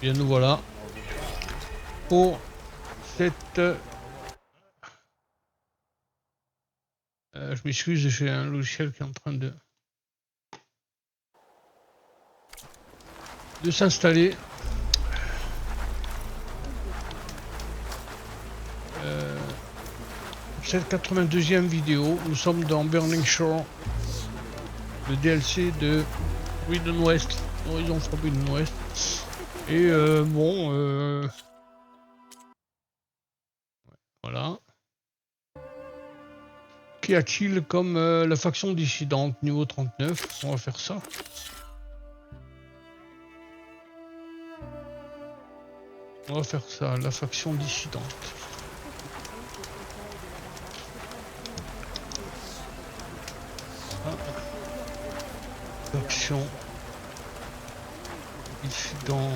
Bien nous voilà pour cette... je m'excuse, j'ai un logiciel qui est en train de s'installer. Cette 82e vidéo, nous sommes dans Burning Shore, le DLC de Forbidden West, Horizon Forbidden West. Et bon, voilà. Qu'y a-t-il comme la faction dissidente niveau 39? On va faire ça. On va faire ça, la faction dissidente. Ah. Faction dissidente.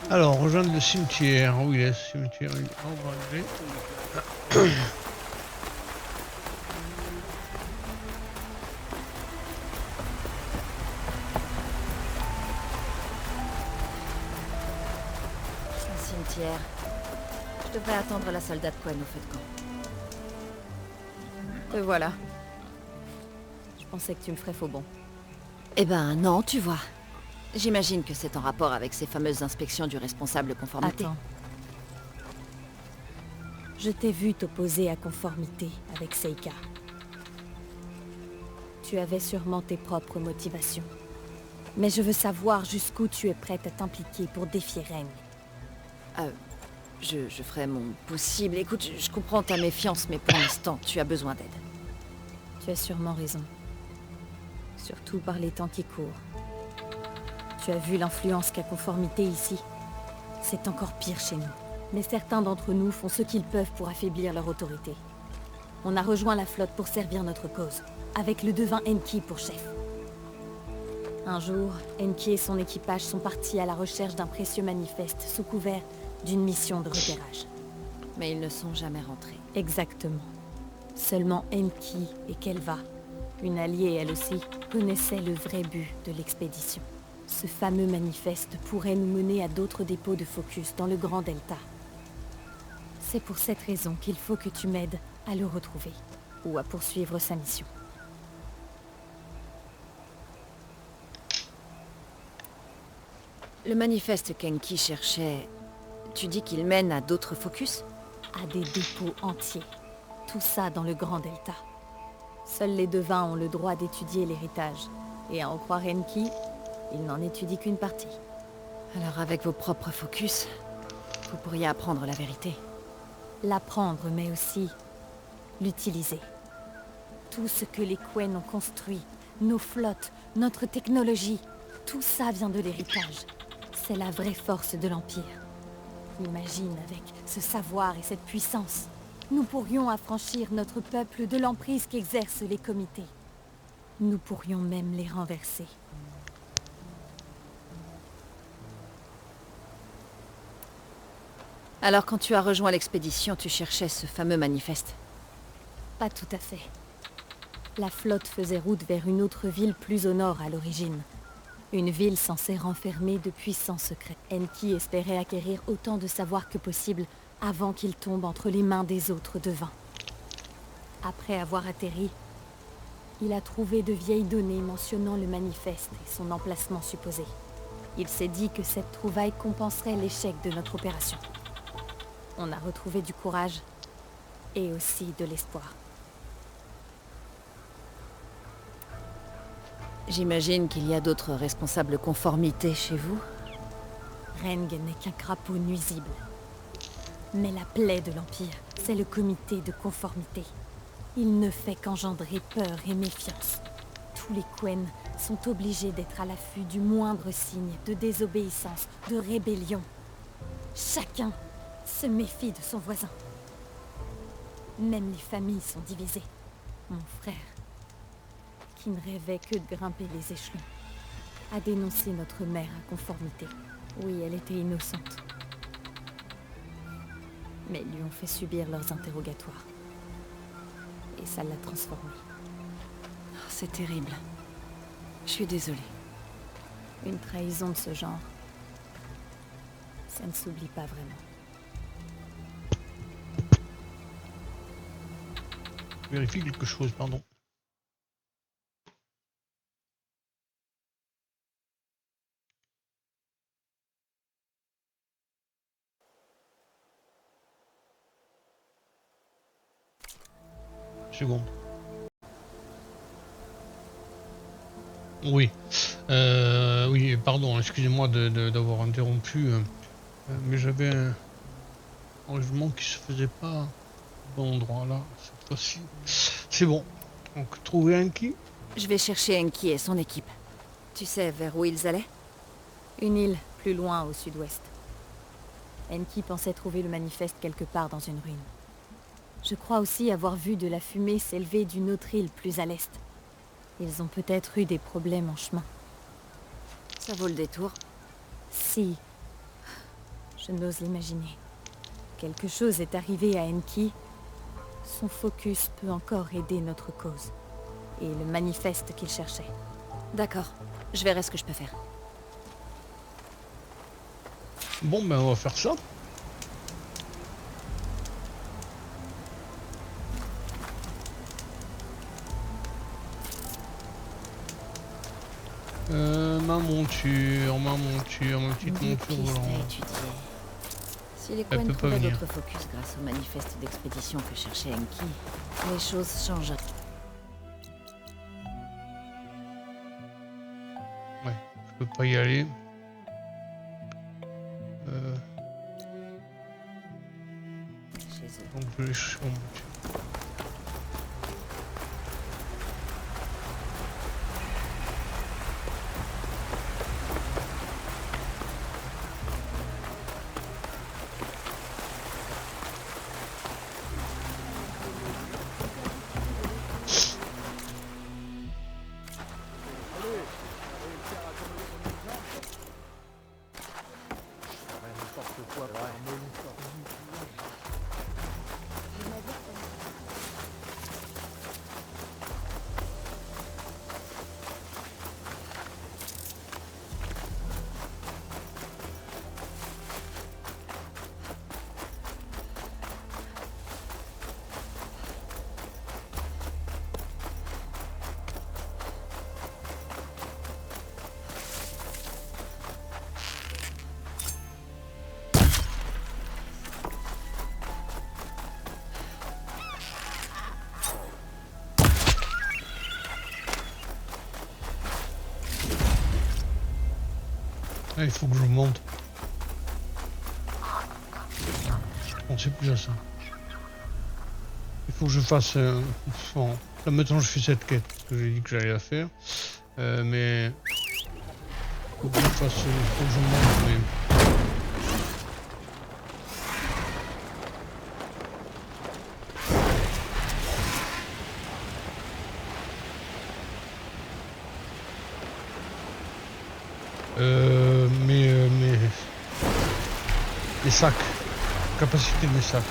Alors, rejoindre le cimetière. Où il est, ce cimetière? On va aller. Un cimetière. Je devrais attendre la soldat de Quen au feu de camp. Te voilà. Je pensais que tu me ferais faux bon. Eh ben non, tu vois. J'imagine que c'est en rapport avec ces fameuses inspections du responsable conformité. Attends. Je t'ai vu t'opposer à conformité avec Seika. Tu avais sûrement tes propres motivations. Mais je veux savoir jusqu'où tu es prête à t'impliquer pour défier Ren. Je ferai mon possible. Écoute, je comprends ta méfiance, mais pour l'instant, tu as besoin d'aide. Tu as sûrement raison. Surtout par les temps qui courent. Tu as vu l'influence qu'a conformité ici. C'est encore pire chez nous. Mais certains d'entre nous font ce qu'ils peuvent pour affaiblir leur autorité. On a rejoint la flotte pour servir notre cause, avec le devin Enki pour chef. Un jour, Enki et son équipage sont partis à la recherche d'un précieux manifeste sous couvert d'une mission de repérage. Mais ils ne sont jamais rentrés. Exactement. Seulement Enki et Kelva, une alliée elle aussi, connaissaient le vrai but de l'expédition. Ce fameux manifeste pourrait nous mener à d'autres dépôts de Focus dans le Grand Delta. C'est pour cette raison qu'il faut que tu m'aides à le retrouver, ou à poursuivre sa mission. Le manifeste qu'Enki cherchait, tu dis qu'il mène à d'autres Focus? À des dépôts entiers. Tout ça dans le Grand Delta. Seuls les devins ont le droit d'étudier l'héritage. Et à en croire Enki, il n'en étudie qu'une partie. Alors avec vos propres Focus, vous pourriez apprendre la vérité. L'apprendre, mais aussi l'utiliser. Tout ce que les Quen ont construit, nos flottes, notre technologie, tout ça vient de l'héritage. C'est la vraie force de l'Empire. Imagine avec ce savoir et cette puissance, nous pourrions affranchir notre peuple de l'emprise qu'exercent les comités. Nous pourrions même les renverser. Alors quand tu as rejoint l'expédition, tu cherchais ce fameux manifeste? Pas tout à fait. La flotte faisait route vers une autre ville plus au nord à l'origine. Une ville censée renfermer de puissants secrets. Enki espérait acquérir autant de savoir que possible avant qu'il tombe entre les mains des autres devins. Après avoir atterri, il a trouvé de vieilles données mentionnant le manifeste et son emplacement supposé. Il s'est dit que cette trouvaille compenserait l'échec de notre opération. On a retrouvé du courage et aussi de l'espoir. J'imagine qu'il y a d'autres responsables conformité chez vous? Reng n'est qu'un crapaud nuisible. Mais la plaie de l'Empire, c'est le comité de conformité. Il ne fait qu'engendrer peur et méfiance. Tous les Quen sont obligés d'être à l'affût du moindre signe de désobéissance, de rébellion. Chacun se méfie de son voisin. Même les familles sont divisées. Mon frère, qui ne rêvait que de grimper les échelons, a dénoncé notre mère à conformité. Oui, elle était innocente. Mais ils lui ont fait subir leurs interrogatoires. Et ça l'a transformée. Oh, c'est terrible. Je suis désolée. Une trahison de ce genre, ça ne s'oublie pas vraiment. Vérifie quelque chose, pardon. Seconde. Oui. Oui, pardon, excusez-moi d'avoir interrompu, mais j'avais un enlèvement qui se faisait pas au bon endroit là, cette fois-ci. C'est bon. Donc, trouver un qui? Je vais chercher Enki et son équipe. Tu sais vers où ils allaient? Une île, plus loin au sud-ouest. Enki pensait trouver le manifeste quelque part dans une ruine. Je crois aussi avoir vu de la fumée s'élever d'une autre île plus à l'est. Ils ont peut-être eu des problèmes en chemin. Ça vaut le détour. Si. Je n'ose l'imaginer. Quelque chose est arrivé à Enki. Son focus peut encore aider notre cause. Et le manifeste qu'il cherchait. D'accord. Je verrai ce que je peux faire. Bon, ben on va faire ça. Ma petite Une monture piste à volante. étudier. Si les Elle Quen peut pas trouvaient venir. d'autres focus grâce au manifeste d'expédition que cherchait Enki, les choses changent. Ouais, je peux pas y aller. Chez eux. Donc je vais chercher mon monture. Ah, il faut que je monte. On sait plus à ça. Il faut que je fasse... bon, là maintenant je fais cette quête, parce que j'ai dit que j'allais la faire. Mais... Faut que je fasse... faut que je monte, mais... Les sacs. Capacité de mes sacs.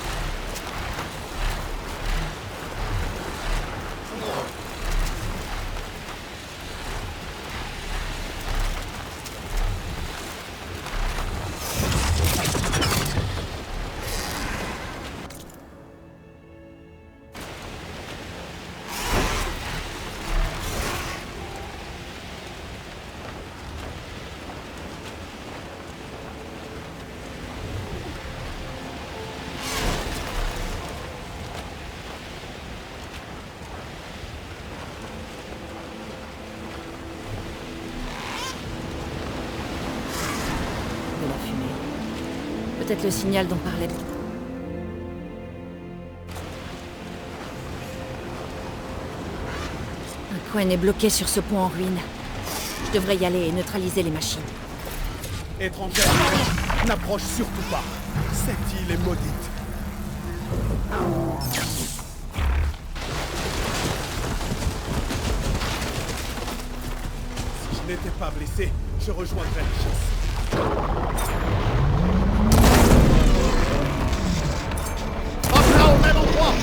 De la fumée. Peut-être le signal dont parlait. Un coin est bloqué sur ce pont en ruine. Je devrais y aller et neutraliser les machines. Étrangère, n'approche surtout pas. Cette île est maudite. Si je n'étais pas blessé, je rejoindrais la chasse. Hop là, au même endroit!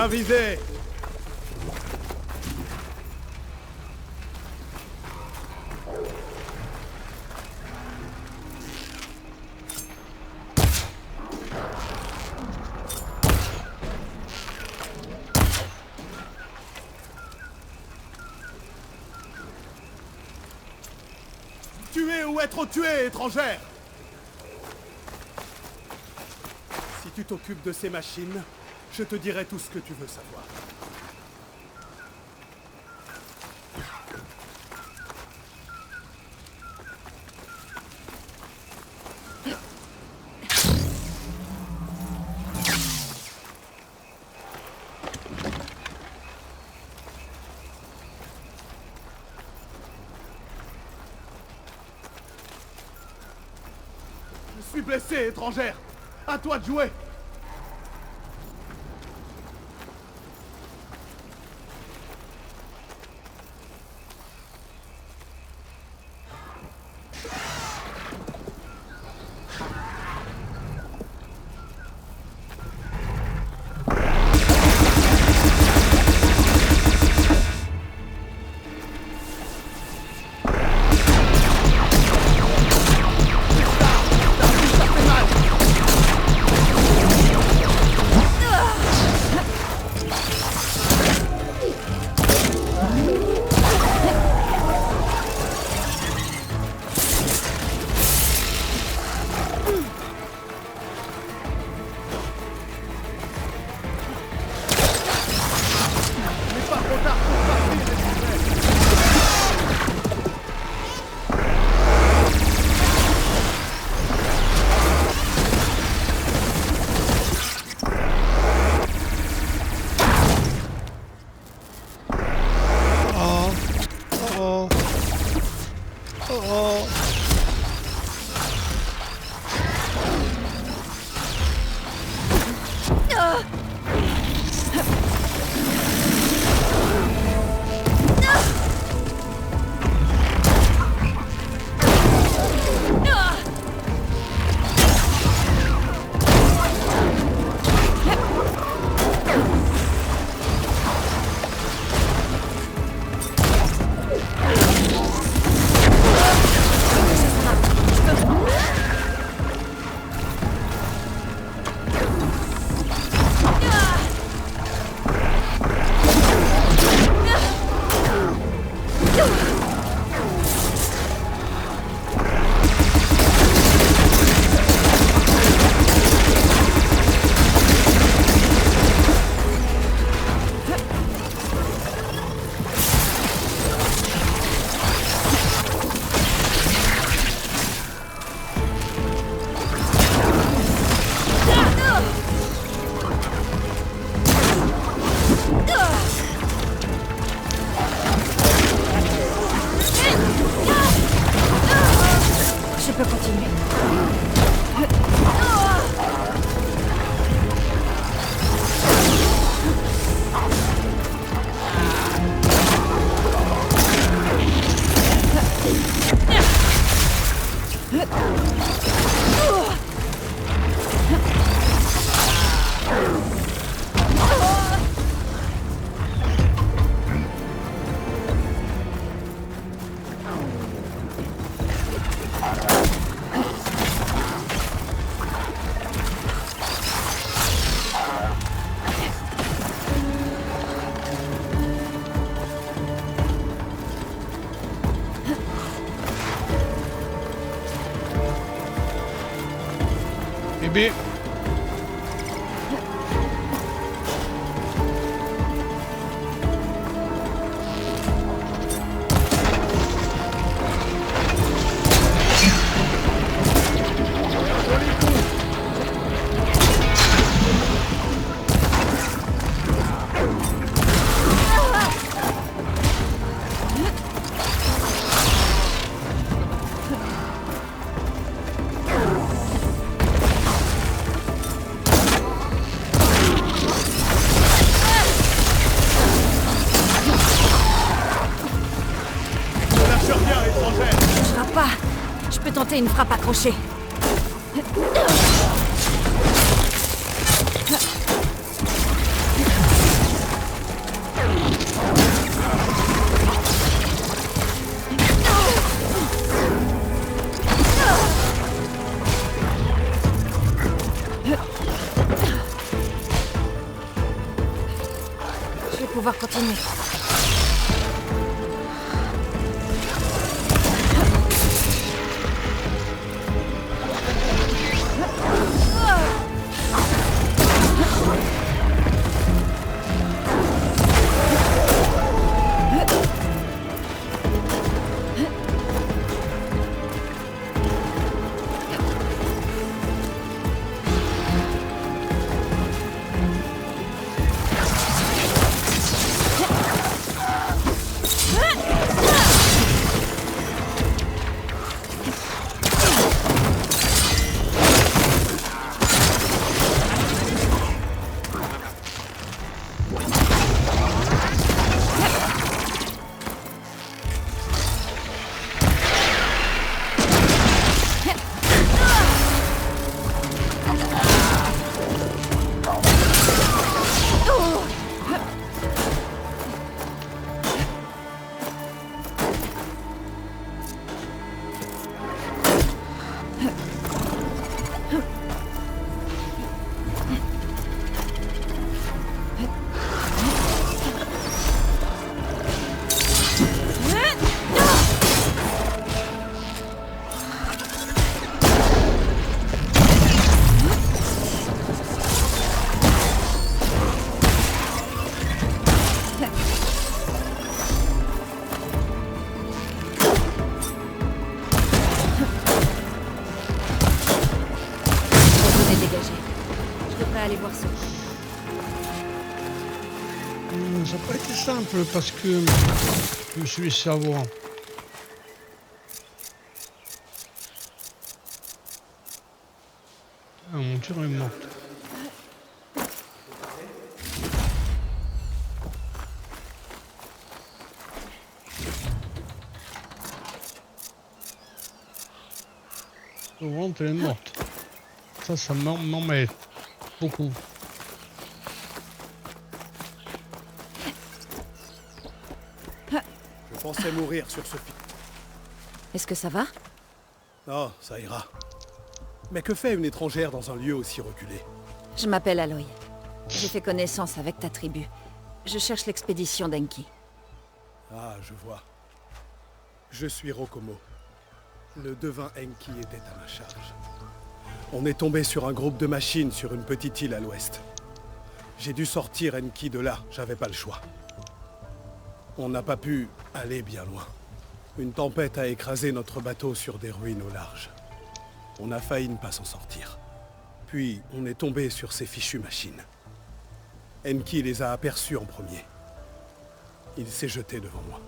Bien visé. Tuer ou être tué, étrangère. Si tu t'occupes de ces machines, je te dirai tout ce que tu veux savoir. Je suis blessé, étrangère. À toi de jouer. peux continuer. Bébé. Je peux tenter une frappe accrochée. Je vais pouvoir continuer. Aller voir ça. Ça n'a pas été simple parce que je me suis laissé avoir. Ah, mon tir est morte. Souvent, elle est morte. Ça m'embête beaucoup. Je pensais mourir sur ce fil. Est-ce que ça va? Oh, ça ira. Mais que fait une étrangère dans un lieu aussi reculé? Je m'appelle Aloy. J'ai fait connaissance avec ta tribu. Je cherche l'expédition d'Enki. Ah, je vois. Je suis Rokomo. Le devin Enki était à ma charge. On est tombé sur un groupe de machines sur une petite île à l'ouest. J'ai dû sortir Enki de là, j'avais pas le choix. On n'a pas pu aller bien loin. Une tempête a écrasé notre bateau sur des ruines au large. On a failli ne pas s'en sortir. Puis, on est tombé sur ces fichues machines. Enki les a aperçues en premier. Il s'est jeté devant moi.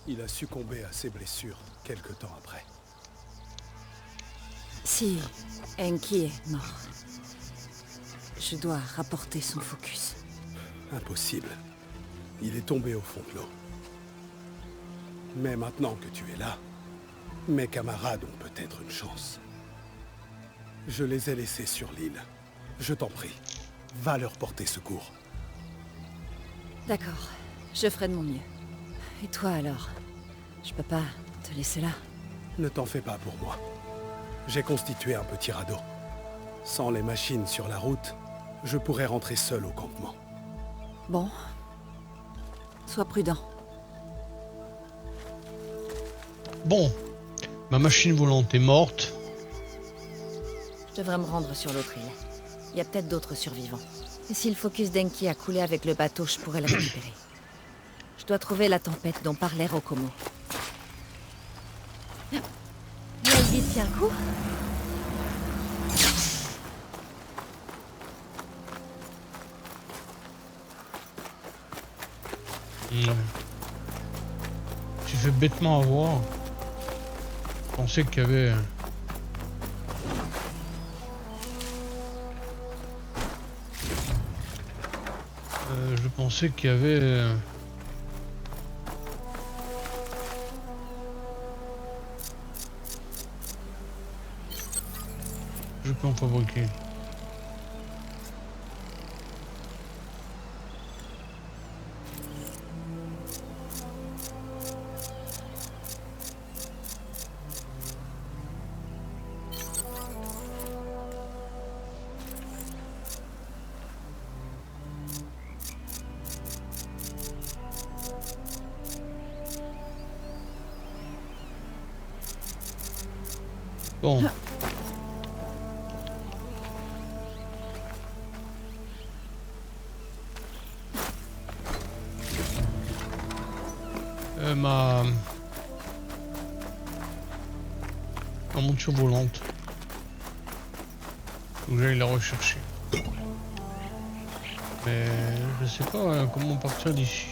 Il a succombé à ses blessures quelque temps après. Si Enki est mort, je dois rapporter son focus. Impossible. Il est tombé au fond de l'eau. Mais maintenant que tu es là, mes camarades ont peut-être une chance. Je les ai laissés sur l'île. Je t'en prie, va leur porter secours. D'accord, je ferai de mon mieux. Et toi alors? Je peux pas te laisser là. Ne t'en fais pas pour moi. J'ai constitué un petit radeau. Sans les machines sur la route, je pourrais rentrer seul au campement. Bon. Sois prudent. Bon, ma machine volante est morte. Je devrais me rendre sur l'autre île. Il y a peut-être d'autres survivants. Et si le focus d'Enki a coulé avec le bateau, je pourrais le récupérer. Je dois trouver la tempête dont parlait Rokomo. La vie tient le coup. Ouais. J'ai fait bêtement avoir. Je pensais qu'il y avait... je pensais qu'il y avait... Je peux en fabriquer. Bon. Ma monture volante. Faut que j'aille la rechercher. Mais je sais pas comment partir d'ici.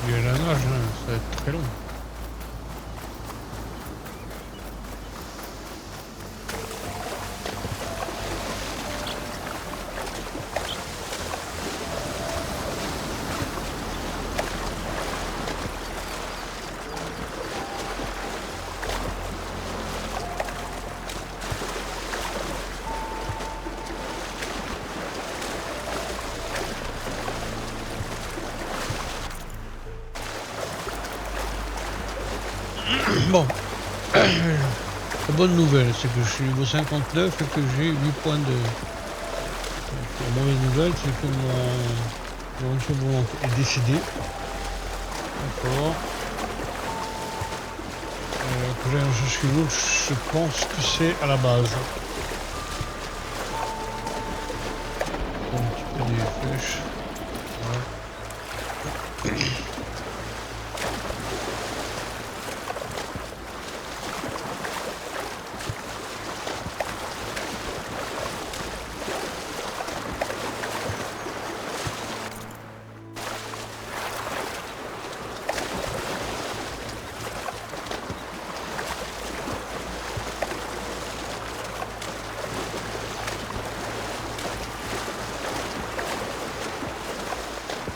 Il y a la nage, hein, ça va être très long. Bon, la bonne nouvelle, c'est que je suis niveau 59 et que j'ai 8 points de... La mauvaise nouvelle, c'est que mon monture volante est décédée. D'accord. Que j'aille en chercher l'autre, je pense que c'est à la base. Un petit peu des flèches. Voilà.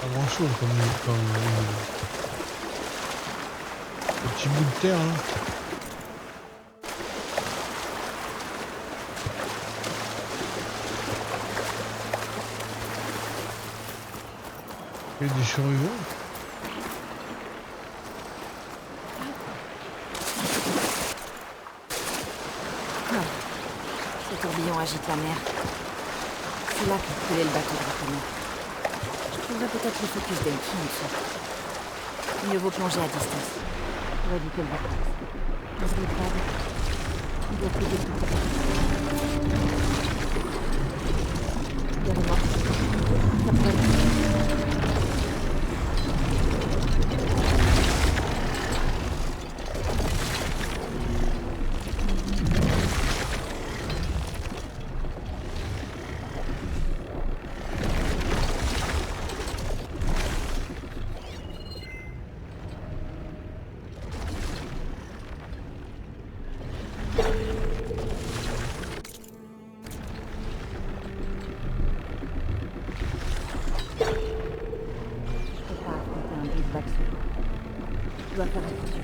Pas grand chose comme petit bout de terre hein. Et des survivants. Ce tourbillon agite la mer. C'est là qu'a coulé le bateau de Rakomo. Je trouverais peut-être le focus d'Enki en dessous. Mieux vaut plonger à distance. Pour éviter le vortex. Mais le crâne, il doit plus détruire. Derrière moi. Après. Je dois faire attention.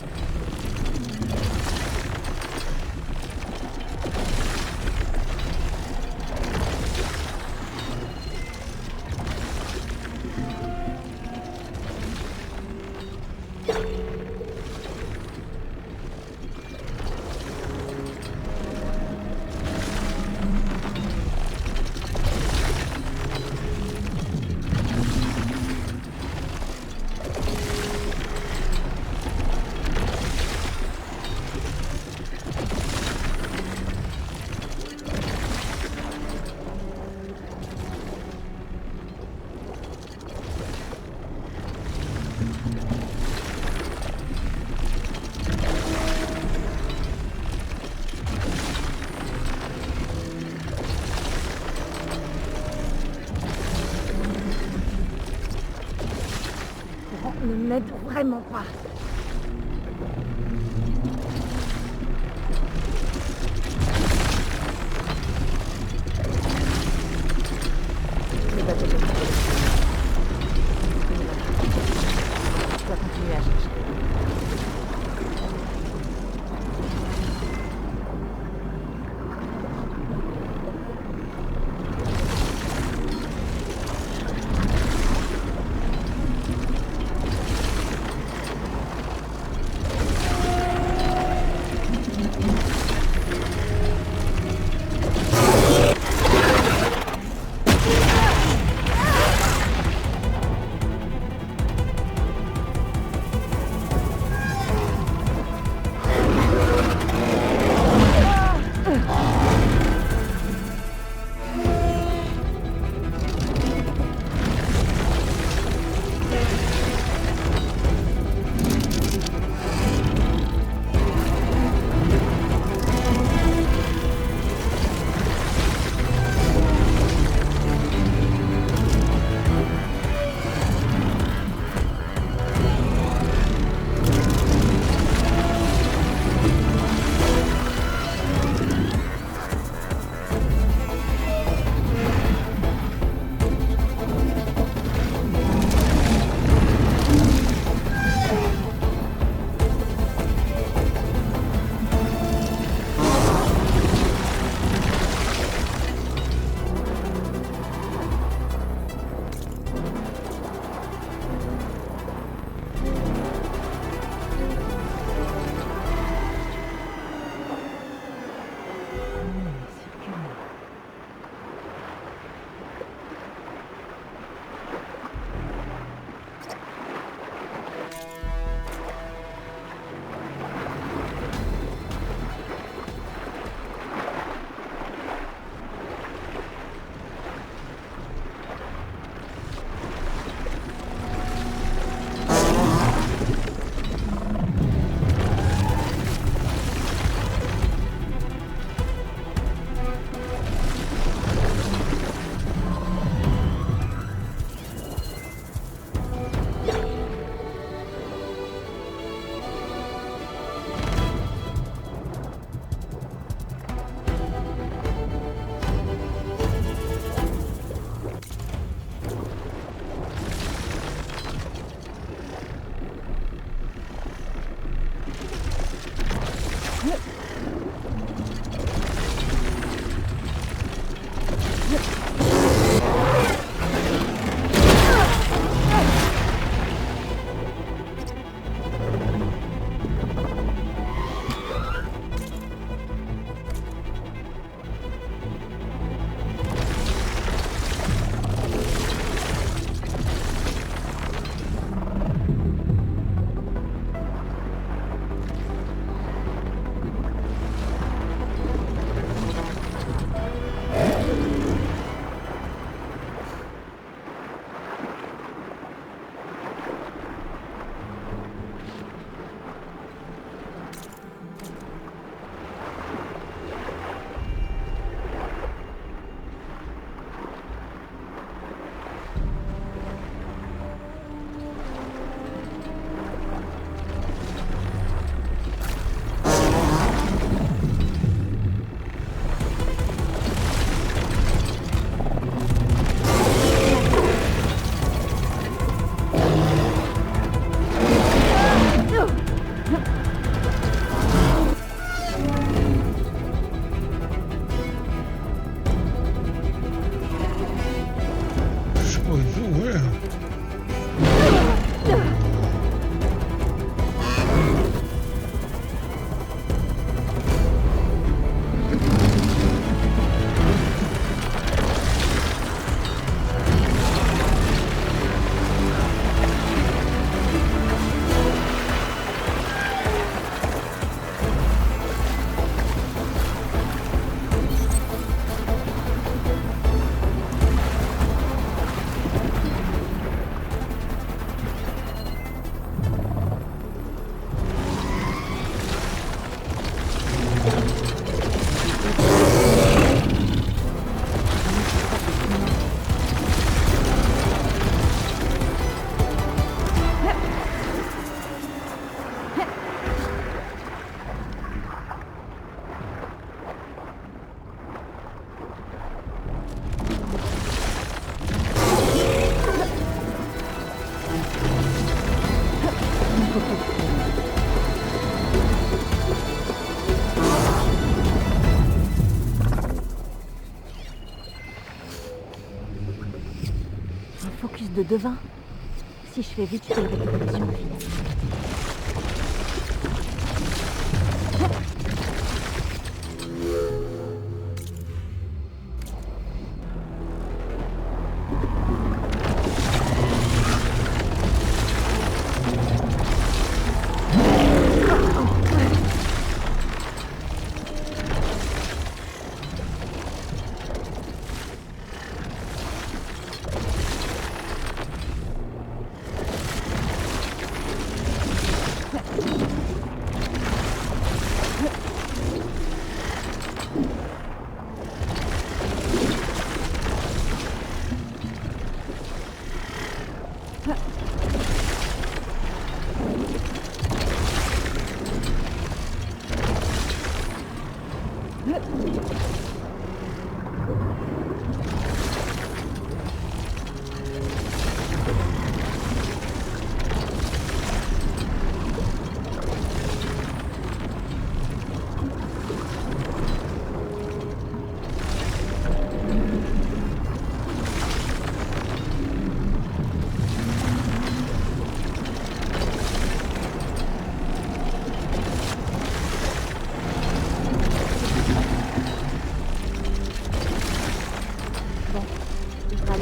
Ne m'aide vraiment pas. Le bateau de je dois continuer à chercher. Oh, ouais. Un focus de devin. Si je fais vite, je peux le récupérer sur le fil.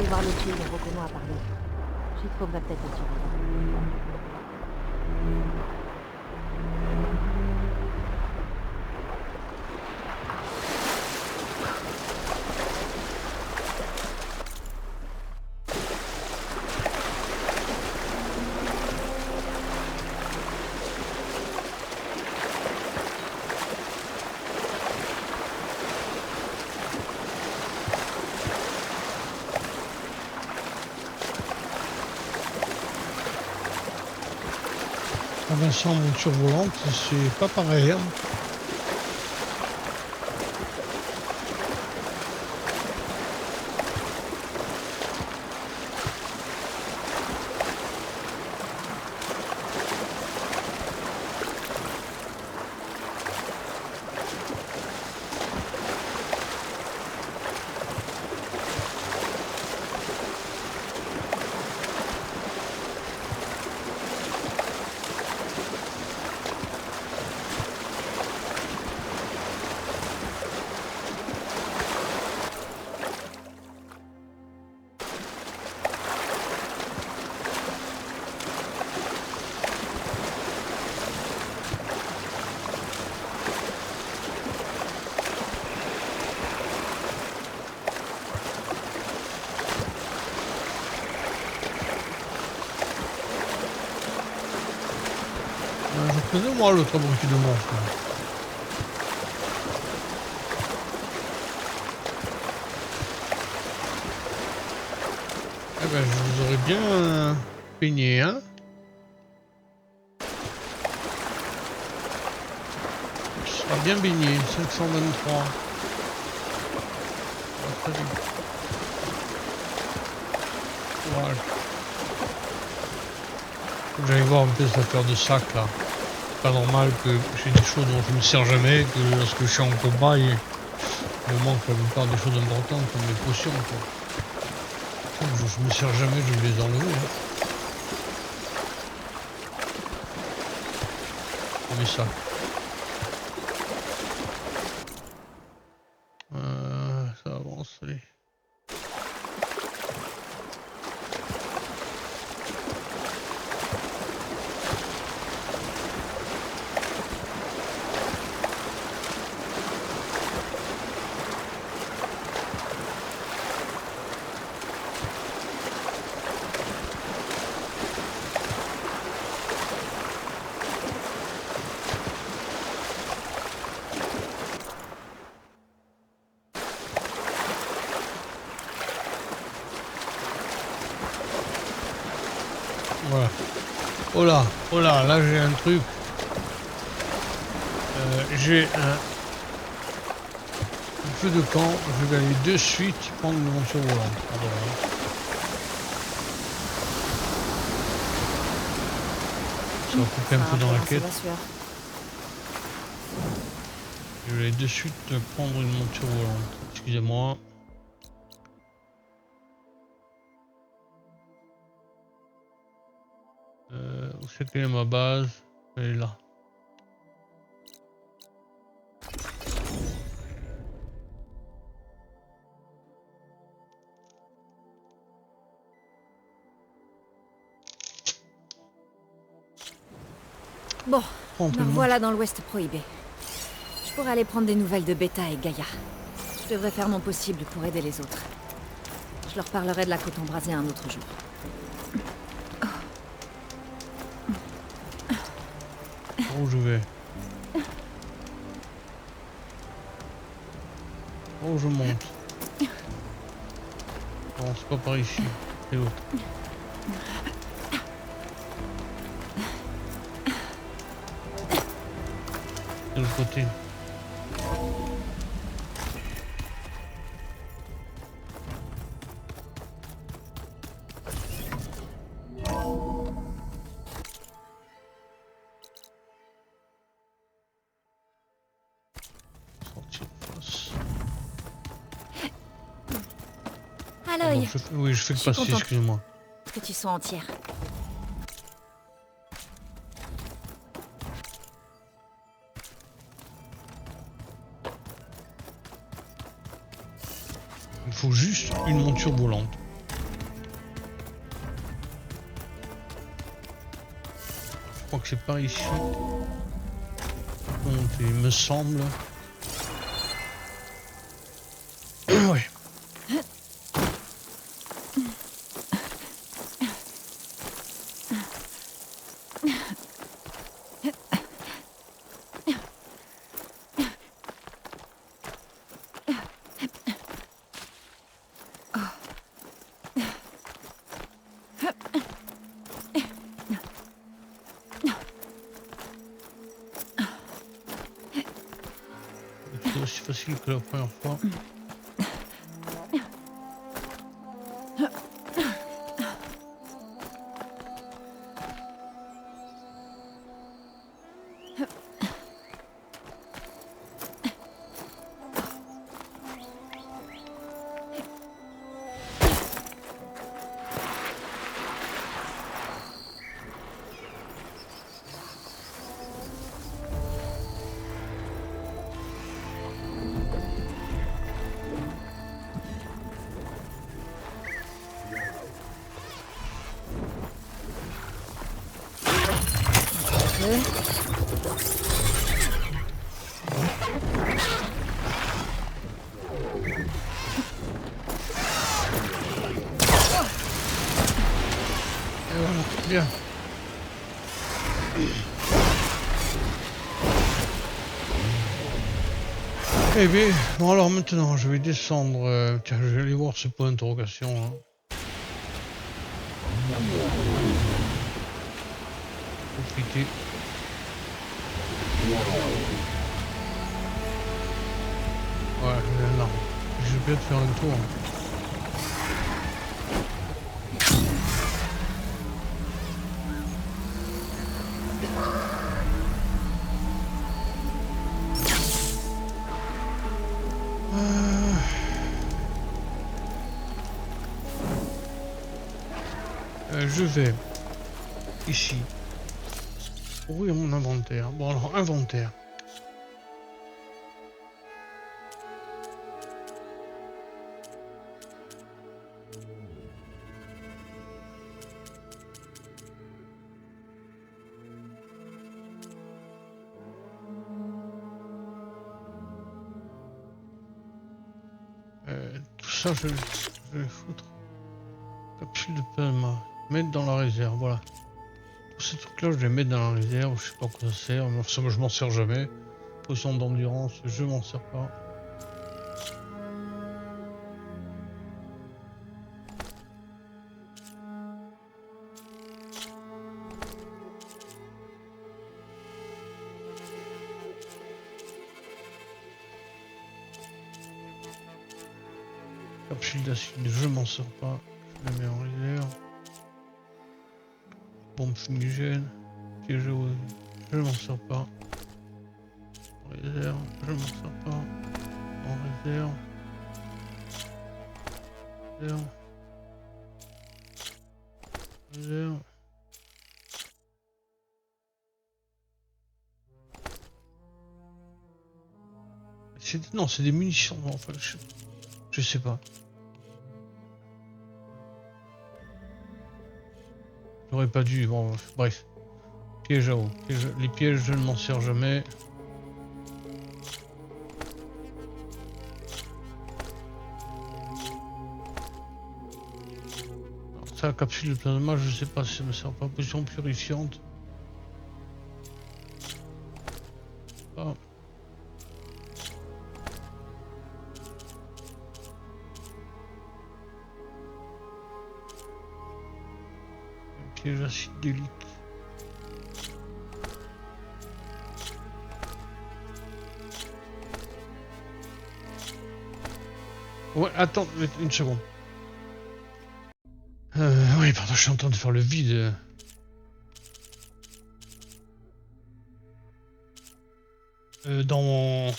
Voir le film dont Rokomo a parlé. J'y trouverai peut-être un survivant. Vincent, monture volante, c'est pas pareil. Hein. Je connais moi l'autre abruti de monstre. Eh ben je vous aurais bien peigné, hein. Je serai bien baigné, 523. Voilà. J'allais voir un peu cette affaire de sac là. Pas normal que j'ai des choses dont je me sers jamais, que lorsque je suis en combat, il me manque la plupart des choses importantes comme les potions quoi. Je me sers jamais, je vais les enlever. Hein. Mais ça. Ça avance, allez. Voilà. Oh là j'ai un truc. J'ai un feu de camp. Je vais aller de suite prendre une monture volante. Ça va couper un peu dans la quête. Je vais aller de suite prendre une monture volante. Excusez-moi. Où c'est qu'elle est ma base? Elle est là. Bon, me voilà dans l'Ouest prohibé. Je pourrais aller prendre des nouvelles de Beta et Gaïa. Je devrais faire mon possible pour aider les autres. Je leur parlerai de la côte embrasée un autre jour. Où je vais? Oh, je monte. Non, c'est pas par ici. C'est l'autre. De l'autre côté. Aloy, oui, je fais le passer, excuse-moi. Que tu sois entière. Il faut juste une monture volante. Je crois que c'est par ici. Donc, il me semble. Ouais. C'est aussi facile que la première fois. Et voilà, bien. Eh bien, bon alors maintenant je vais descendre, tiens je vais aller voir ce point d'interrogation. Hein. Profiter. Ouais, là, je vais peut-être faire un tour. Je vais ici ouvrir mon inventaire. Bon alors inventaire. Tout ça je vais foutre. Capsule de plasma. Mettre dans la réserve, voilà. Tous ces trucs là je vais mettre dans la réserve, je sais pas à quoi ça sert, mais ça je m'en sers jamais. Potion d'endurance, je m'en sers pas. Capsule d'acide, je m'en sers pas. Je la mets en réserve. Bombe fumigène. Piège à oiseaux, je m'en sers pas. En réserve, je m'en sers pas. En réserve. Réserve. Réserve. Non, c'est des munitions, enfin, je sais pas. J'aurais pas dû, bon, bref. Piège à eau. Les pièges, je ne m'en sers jamais. Alors, ça, capsule de plasma, je sais pas si ça me sert pas. Potion purifiante. Ah. Piège acide d'élite. Ouais, attends, une seconde. Oui, pardon, je suis en train de faire le vide. Dans mon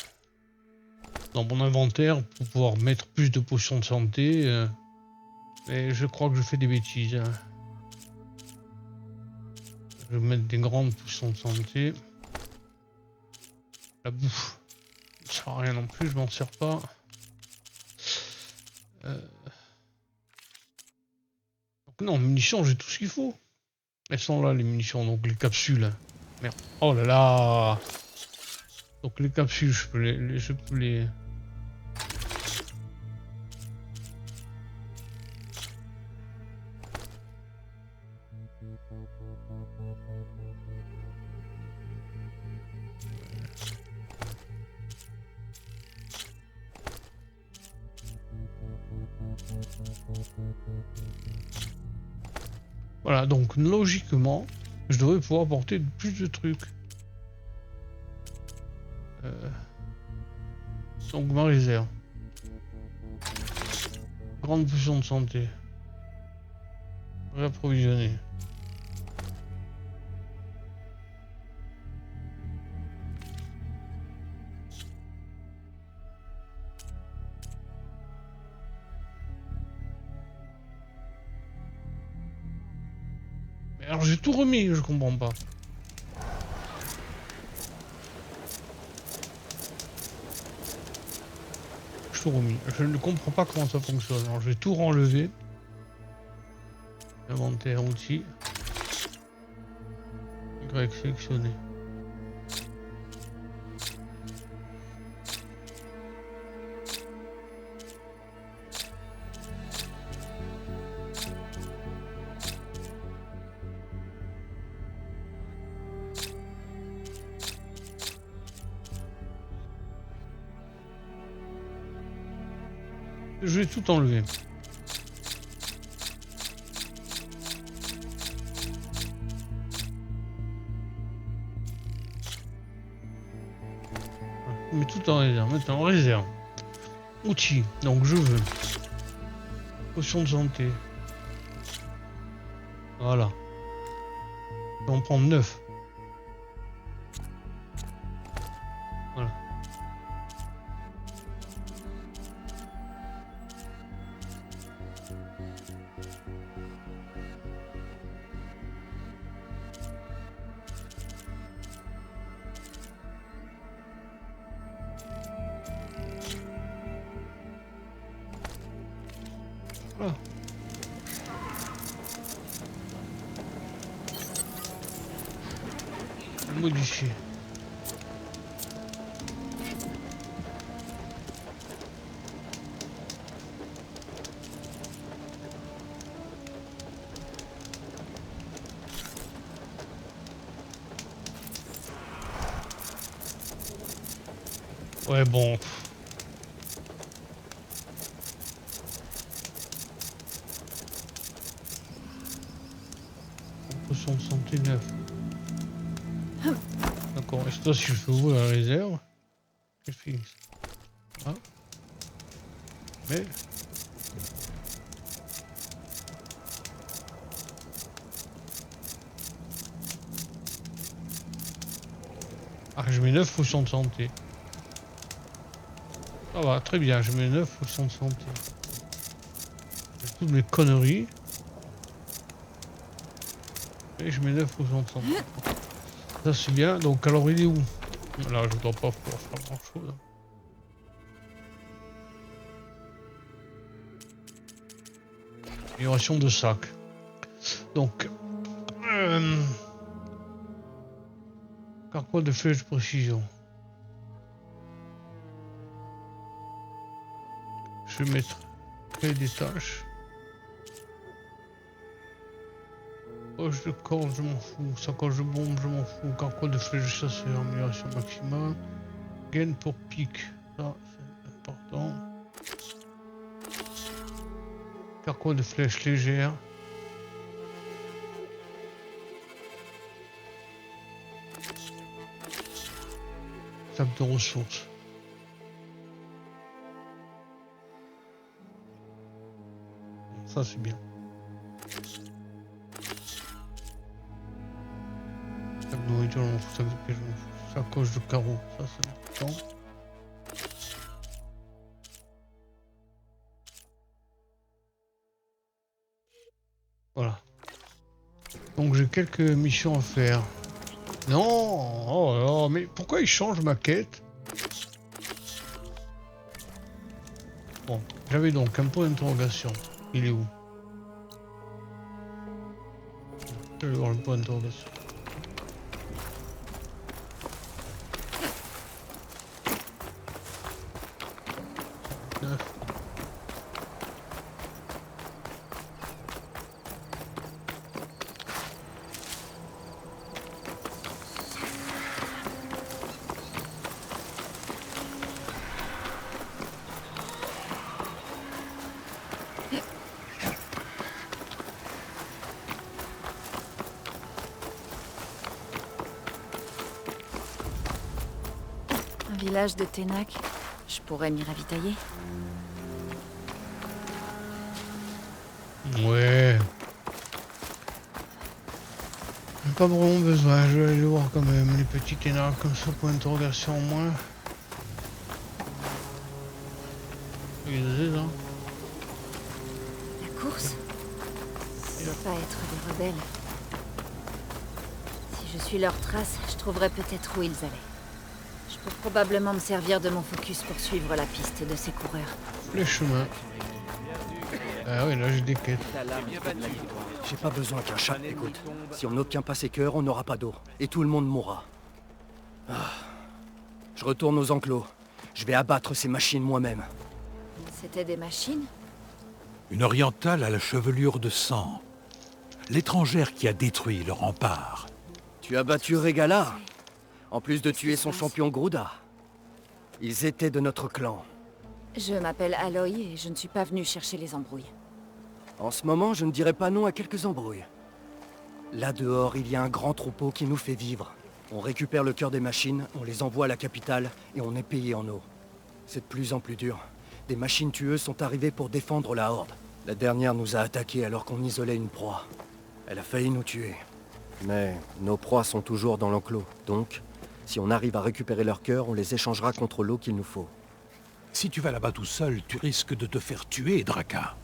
inventaire pour pouvoir mettre plus de potions de santé. Mais je crois que je fais des bêtises. Hein. Je vais mettre des grandes potions de santé. La bouffe, ça sert à rien non plus, je m'en sers pas. Donc non, munitions, j'ai tout ce qu'il faut. Elles sont là les munitions, donc les capsules. Merde. Oh là là. Donc les capsules, je peux les... Voilà, donc logiquement, je devrais pouvoir porter plus de trucs. Donc ma réserve. Grande potion de santé. Réapprovisionner. Mais alors j'ai tout remis, je comprends pas. Remis. Je ne comprends pas comment ça fonctionne. Alors je vais tout renlever. Inventaire, outils. Y sélectionner. Je vais tout enlever. Mais tout en réserve. Maintenant en réserve. Outils. Donc je veux. Potion de santé. Voilà. On va en prendre 9. Voilà. Voilà. Modifier. Ouais, bon. 69. D'accord, et ça, si je fais ouvrir la réserve, je fixe. Ah. Mais. Ah, je mets 9% de santé. Ça va, très bien, je mets 9% de santé. J'ai toutes mes conneries. Et je mets 9% de santé. Ça c'est bien, donc alors il est où? Là je dois pas pouvoir faire grand chose. Amélioration de sac. Donc. Carquois de flèche de précision. Je vais mettre créer des tâches. Poche de corde, je m'en fous. Sacoche de bombe, je m'en fous. Carquois de flèche de chasseur, amélioration maximale. Gain pour pique, ça c'est important. Carquois de flèche légère. Sac de ressources. Ça c'est bien. Sac de nourriture, je m'en fous. Sac de piège, je m'en fous. Sacoche de carreaux, ça c'est important. Voilà. Donc j'ai quelques missions à faire. Non, oh là là, mais pourquoi il change ma quête? Bon, j'avais donc un point d'interrogation. Il est où? Je vais voir le point d'interrogation. Un village de Ténac. Je pourrais m'y ravitailler. Ouais. J'ai pas vraiment besoin, je vais aller voir quand même les petits ténards comme ça, point d'interrogation au moins. Regardez là. La course? Ça doit pas être des rebelles. Si je suis leur trace, je trouverai peut-être où ils allaient. Je peux probablement me servir de mon focus pour suivre la piste de ces coureurs. Les chemins. Ah oui, là j'ai des quêtes. J'ai pas besoin qu'un chat écoute. Si on n'obtient pas ses cœurs, on n'aura pas d'eau. Et tout le monde mourra. Ah. Je retourne aux enclos. Je vais abattre ces machines moi-même. C'était des machines? Une orientale à la chevelure de sang. L'étrangère qui a détruit le rempart. Tu as battu Regala, en plus de tuer son champion Grouda. Ils étaient de notre clan. Je m'appelle Aloy et je ne suis pas venue chercher les embrouilles. En ce moment, je ne dirais pas non à quelques embrouilles. Là dehors, il y a un grand troupeau qui nous fait vivre. On récupère le cœur des machines, on les envoie à la capitale et on est payé en eau. C'est de plus en plus dur. Des machines tueuses sont arrivées pour défendre la horde. La dernière nous a attaqués alors qu'on isolait une proie. Elle a failli nous tuer. Mais nos proies sont toujours dans l'enclos. Donc, si on arrive à récupérer leur cœur, on les échangera contre l'eau qu'il nous faut. Si tu vas là-bas tout seul, tu risques de te faire tuer, Draka.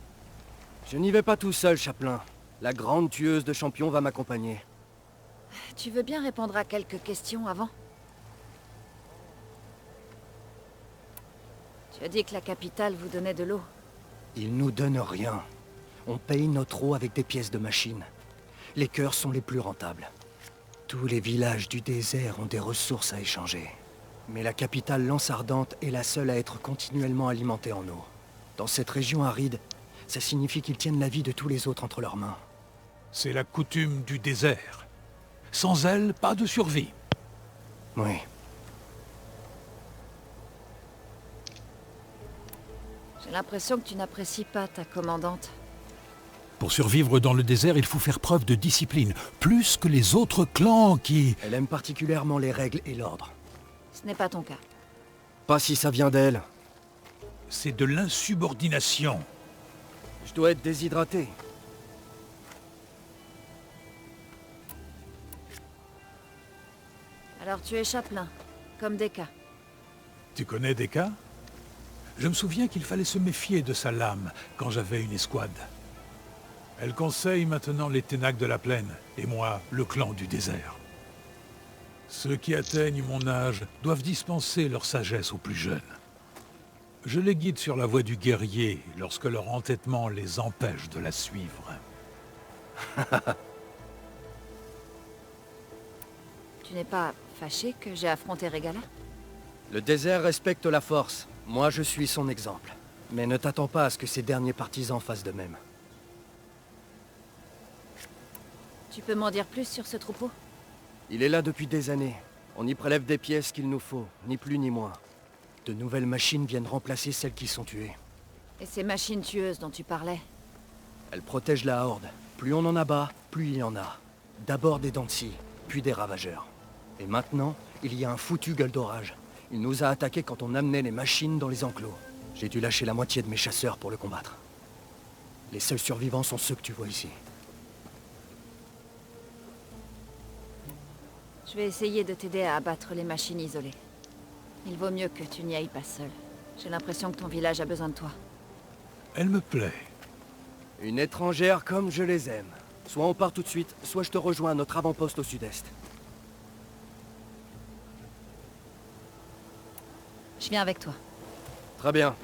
Je n'y vais pas tout seul, Chaplain. La grande tueuse de champions va m'accompagner. Tu veux bien répondre à quelques questions avant? Tu as dit que la capitale vous donnait de l'eau. Ils nous donnent rien. On paye notre eau avec des pièces de machine. Les cœurs sont les plus rentables. Tous les villages du désert ont des ressources à échanger. Mais la capitale Lance Ardente est la seule à être continuellement alimentée en eau. Dans cette région aride, ça signifie qu'ils tiennent la vie de tous les autres entre leurs mains. C'est la coutume du désert. Sans elle, pas de survie. Oui. J'ai l'impression que tu n'apprécies pas ta commandante. Pour survivre dans le désert, il faut faire preuve de discipline, plus que les autres clans qui... Elle aime particulièrement les règles et l'ordre. Ce n'est pas ton cas. Pas si ça vient d'elle. C'est de l'insubordination. Je dois être déshydraté. Alors tu es chapelain, comme Deka. Tu connais Deka? Je me souviens qu'il fallait se méfier de sa lame quand j'avais une escouade. Elle conseille maintenant les Ténacs de la plaine, et moi, le clan du désert. Ceux qui atteignent mon âge doivent dispenser leur sagesse aux plus jeunes. Je les guide sur la voie du guerrier lorsque leur entêtement les empêche de la suivre. Tu n'es pas fâché que j'ai affronté Regala? Le désert respecte la force. Moi, je suis son exemple. Mais ne t'attends pas à ce que ses derniers partisans fassent de même. Tu peux m'en dire plus sur ce troupeau? Il est là depuis des années. On y prélève des pièces qu'il nous faut, ni plus ni moins. De nouvelles machines viennent remplacer celles qui sont tuées. Et ces machines tueuses dont tu parlais? Elles protègent la horde. Plus on en abat, plus il y en a. D'abord des dents de scie, puis des ravageurs. Et maintenant, il y a un foutu gueule d'orage. Il nous a attaqués quand on amenait les machines dans les enclos. J'ai dû lâcher la moitié de mes chasseurs pour le combattre. Les seuls survivants sont ceux que tu vois ici. Je vais essayer de t'aider à abattre les machines isolées. Il vaut mieux que tu n'y ailles pas seul. J'ai l'impression que ton village a besoin de toi. Elle me plaît. Une étrangère comme je les aime. Soit on part tout de suite, soit je te rejoins à notre avant-poste au sud-est. Je viens avec toi. Très bien.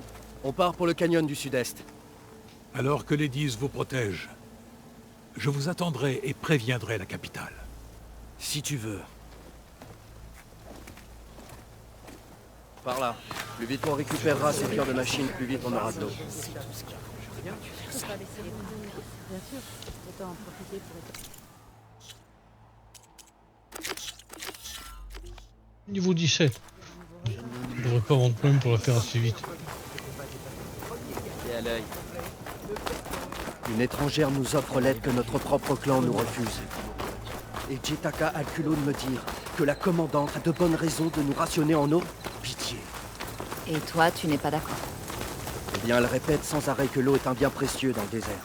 On part pour le canyon du sud-est. Alors que les 10 vous protègent, je vous attendrai et préviendrai la capitale. Si tu veux. Par là. Plus vite on récupérera ces cœurs de machine, plus vite on aura de l'eau. Niveau 17. Je devrais pas avoir de problème pour la faire assez vite. Et à l'œil. Une étrangère nous offre l'aide que notre propre clan nous refuse. Et Jetaka a le culot de me dire que la commandante a de bonnes raisons de nous rationner en eau. Pitié. Et toi, tu n'es pas d'accord? Eh bien, elle répète sans arrêt que l'eau est un bien précieux dans le désert.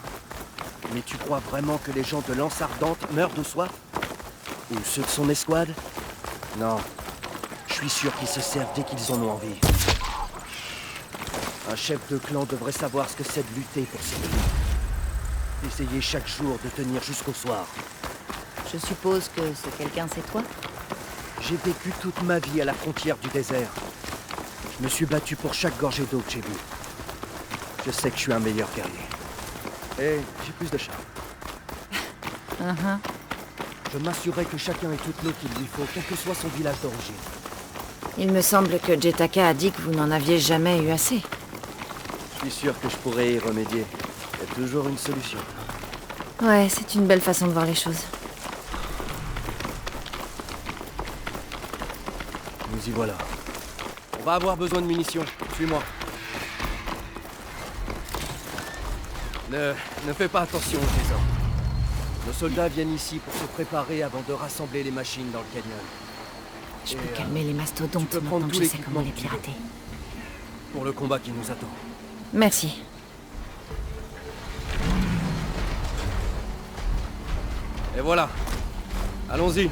Mais tu crois vraiment que les gens de Lance Ardente meurent de soif? Ou ceux de son escouade? Non. Je suis sûr qu'ils se servent dès qu'ils en ont envie. Un chef de clan devrait savoir ce que c'est de lutter pour ses vies. Essayer chaque jour de tenir jusqu'au soir. Je suppose que ce quelqu'un, c'est toi? J'ai vécu toute ma vie à la frontière du désert. Je me suis battu pour chaque gorgée d'eau que j'ai bu. Je sais que je suis un meilleur guerrier. Et j'ai plus de charme. Je m'assurerai que chacun ait toute l'eau qu'il lui faut, quel que soit son village d'origine. Il me semble que Jetaka a dit que vous n'en aviez jamais eu assez. Je suis sûr que je pourrais y remédier. Il y a toujours une solution. Ouais, c'est une belle façon de voir les choses. Nous y voilà. On va avoir besoin de munitions. Suis-moi. Ne fais pas attention aux désordres. Nos soldats viennent ici pour se préparer avant de rassembler les machines dans le canyon. Je peux calmer les mastodontes tu peux maintenant prendre que tout je sais comment les l'équipement que tu pirater. Pour le combat qui nous attend. Merci. Et voilà. Allons-y.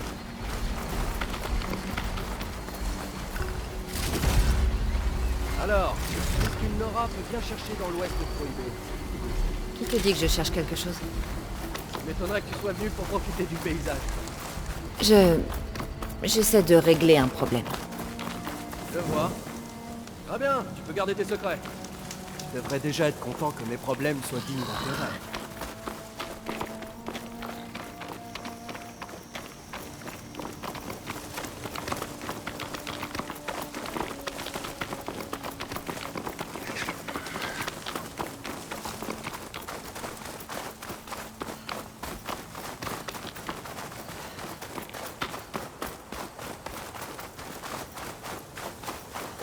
Alors, est-ce qu'une Nora peut bien chercher dans l'ouest prohibé? Qui te dit que je cherche quelque chose? Je m'étonnerais que tu sois venu pour profiter du paysage. J'essaie de régler un problème. Je vois. Très bien, tu peux garder tes secrets. Tu devrais déjà être content que mes problèmes soient dignes d'intérêt.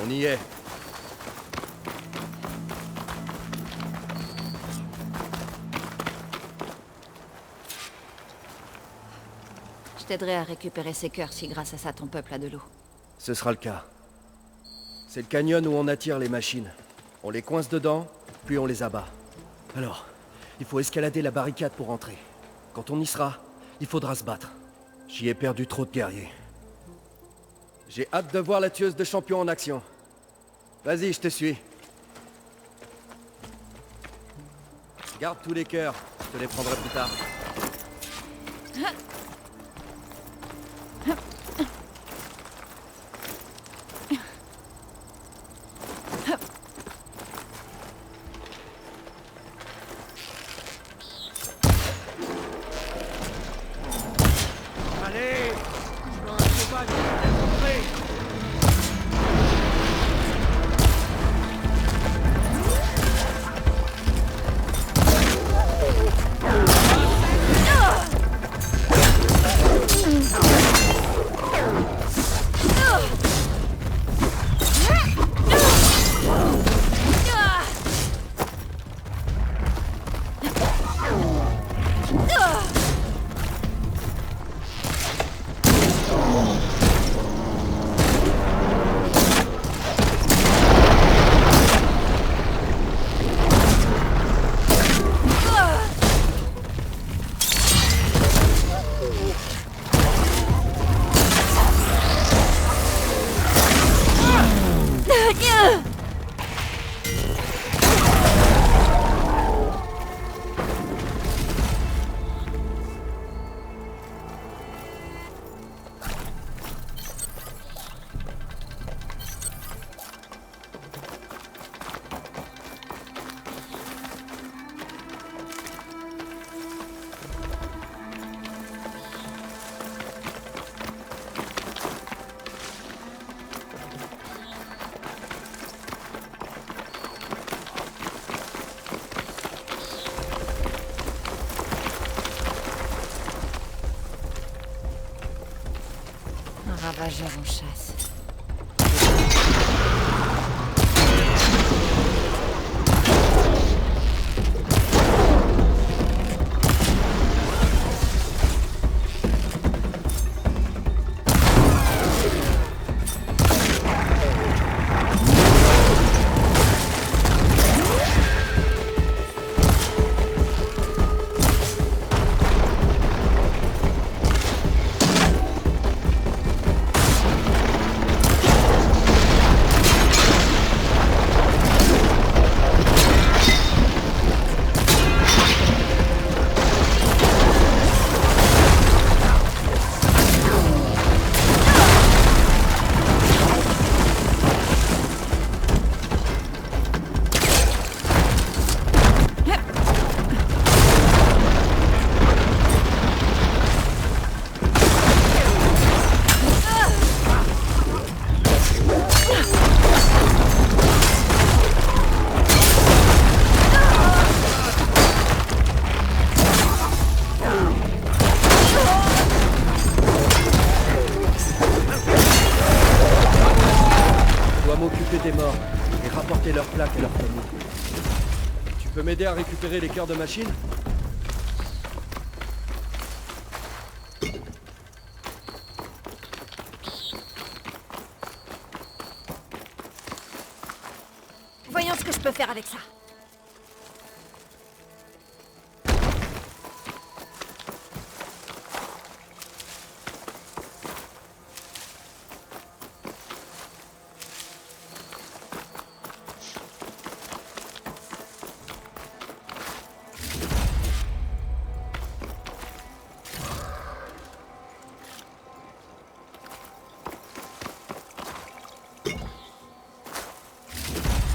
On y est. Je t'aiderai à récupérer ces cœurs si grâce à ça ton peuple a de l'eau. Ce sera le cas. C'est le canyon où on attire les machines. On les coince dedans, puis on les abat. Alors, il faut escalader la barricade pour entrer. Quand on y sera, il faudra se battre. J'y ai perdu trop de guerriers. J'ai hâte de voir la tueuse de champions en action. Vas-y, je te suis. Garde tous les cœurs, je te les prendrai plus tard. Allez, je veux un cheval qui me laisse entrer. Un ravageur en chasse. Des morts et rapporter leurs plaques à leur famille. Tu peux m'aider à récupérer les cœurs de machine? Voyons ce que je peux faire avec ça.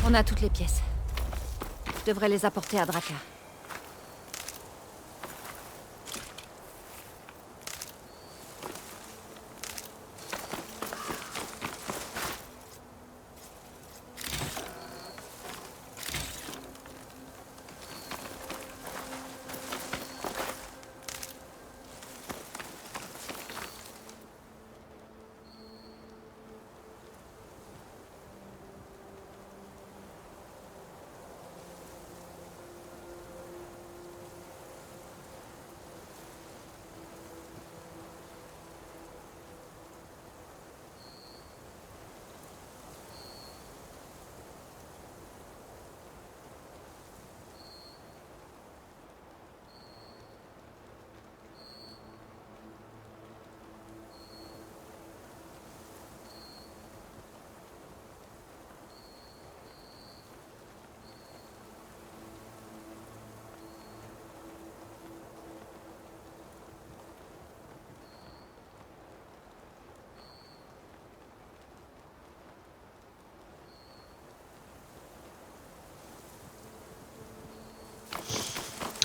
On a toutes les pièces. Je devrais les apporter à Draka.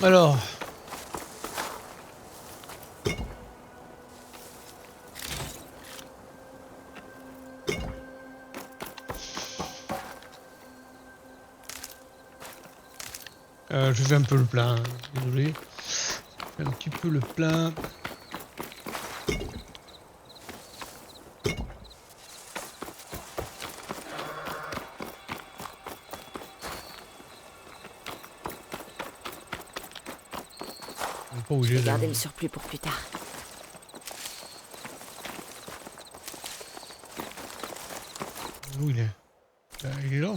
Alors. Je fais un peu le plein, hein, désolé. Je fais un petit peu le plein. On n'est pas obligé de... Gardez le surplus pour plus tard. Où il est? Il est là.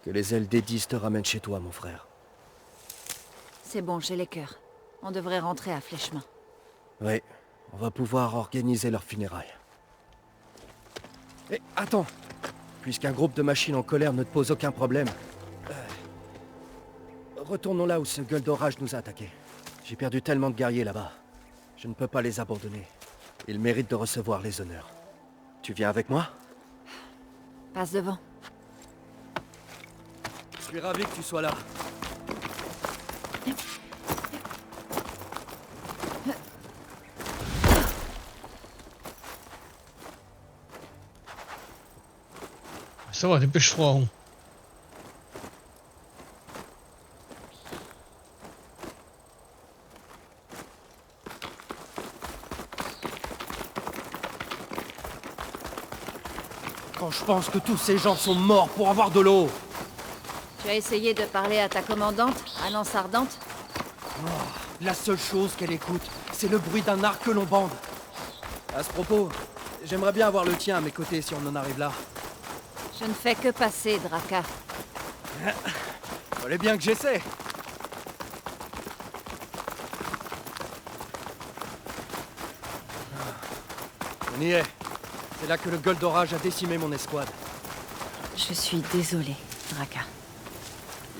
Que les ailes d'Edis te ramènent chez toi, mon frère. C'est bon, j'ai les cœurs. On devrait rentrer à Flèchemain. Oui, on va pouvoir organiser leurs funérailles. Et attends! Puisqu'un groupe de machines en colère ne te pose aucun problème, retournons là où ce gueule d'orage nous a attaqués. J'ai perdu tellement de guerriers là-bas. Je ne peux pas les abandonner. Ils méritent de recevoir les honneurs. Tu viens avec moi? Passe devant. Je suis ravi que tu sois là. Ça va, dépêche-toi. Hein. Quand je pense que tous ces gens sont morts pour avoir de l'eau. Tu as essayé de parler à ta commandante, à Lance Ardente? La seule chose qu'elle écoute, c'est le bruit d'un arc que l'on bande. À ce propos, j'aimerais bien avoir le tien à mes côtés si on en arrive là. Je ne fais que passer, Draka. Fallait bien que j'essaie. On y est. C'est là que le gueule d'orage a décimé mon escouade. Je suis désolée, Draka.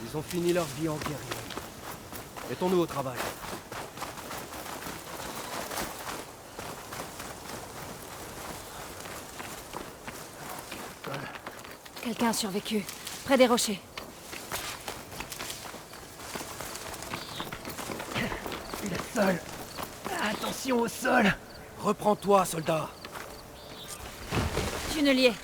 Ils ont fini leur vie en guerrier. Mettons-nous au travail. Quelqu'un a survécu, près des rochers. Il est seul. Attention au sol. Reprends-toi, soldat. Tunnelier. Je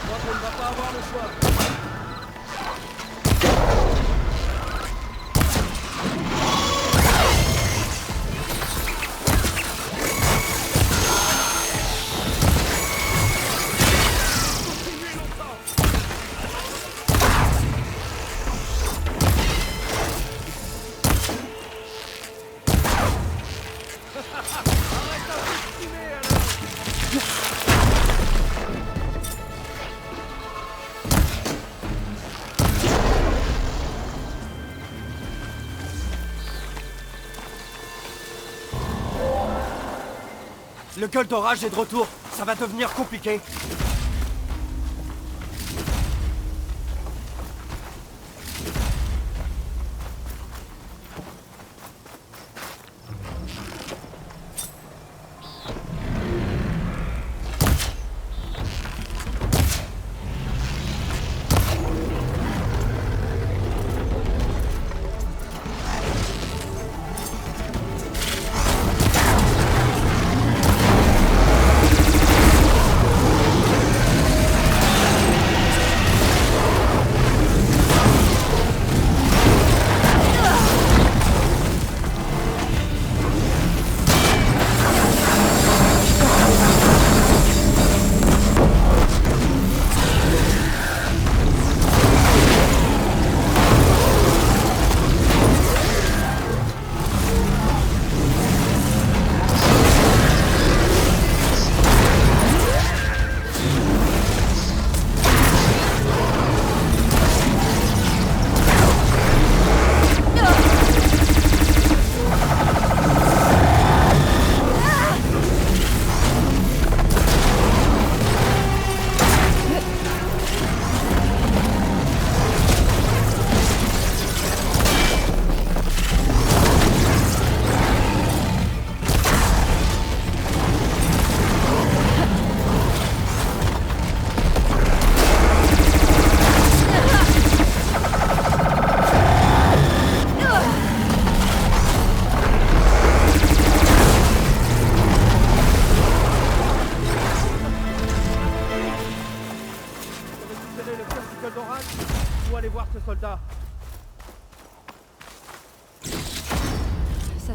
crois qu'on ne va pas avoir le choix. Le gueule d'orage est de retour. Ça va devenir compliqué.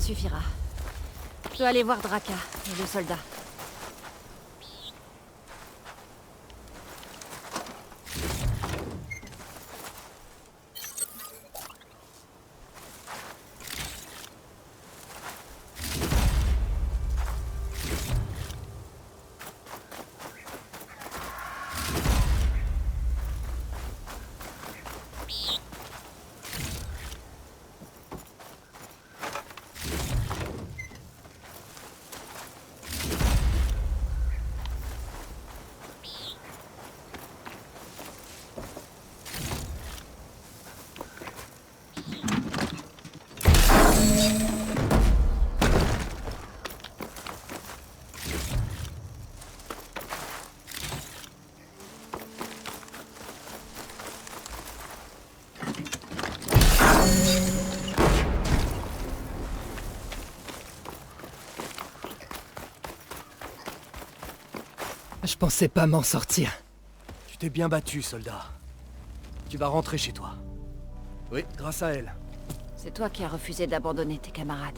suffira. Je dois aller voir Draka et le soldat. Je pensais pas m'en sortir. Tu t'es bien battu, soldat. Tu vas rentrer chez toi. Oui, grâce à elle. C'est toi qui as refusé d'abandonner tes camarades.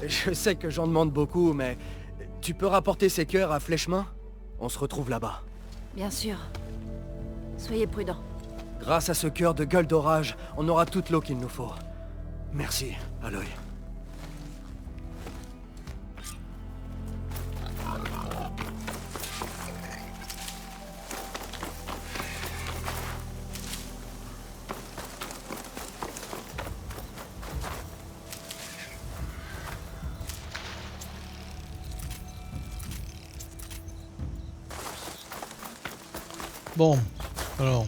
Je sais que j'en demande beaucoup, mais... Tu peux rapporter ces cœurs à Flèchemain? On se retrouve là-bas. Bien sûr. Soyez prudents. Grâce à ce cœur de gueule d'orage, on aura toute l'eau qu'il nous faut. Merci, Aloy. Bon, alors.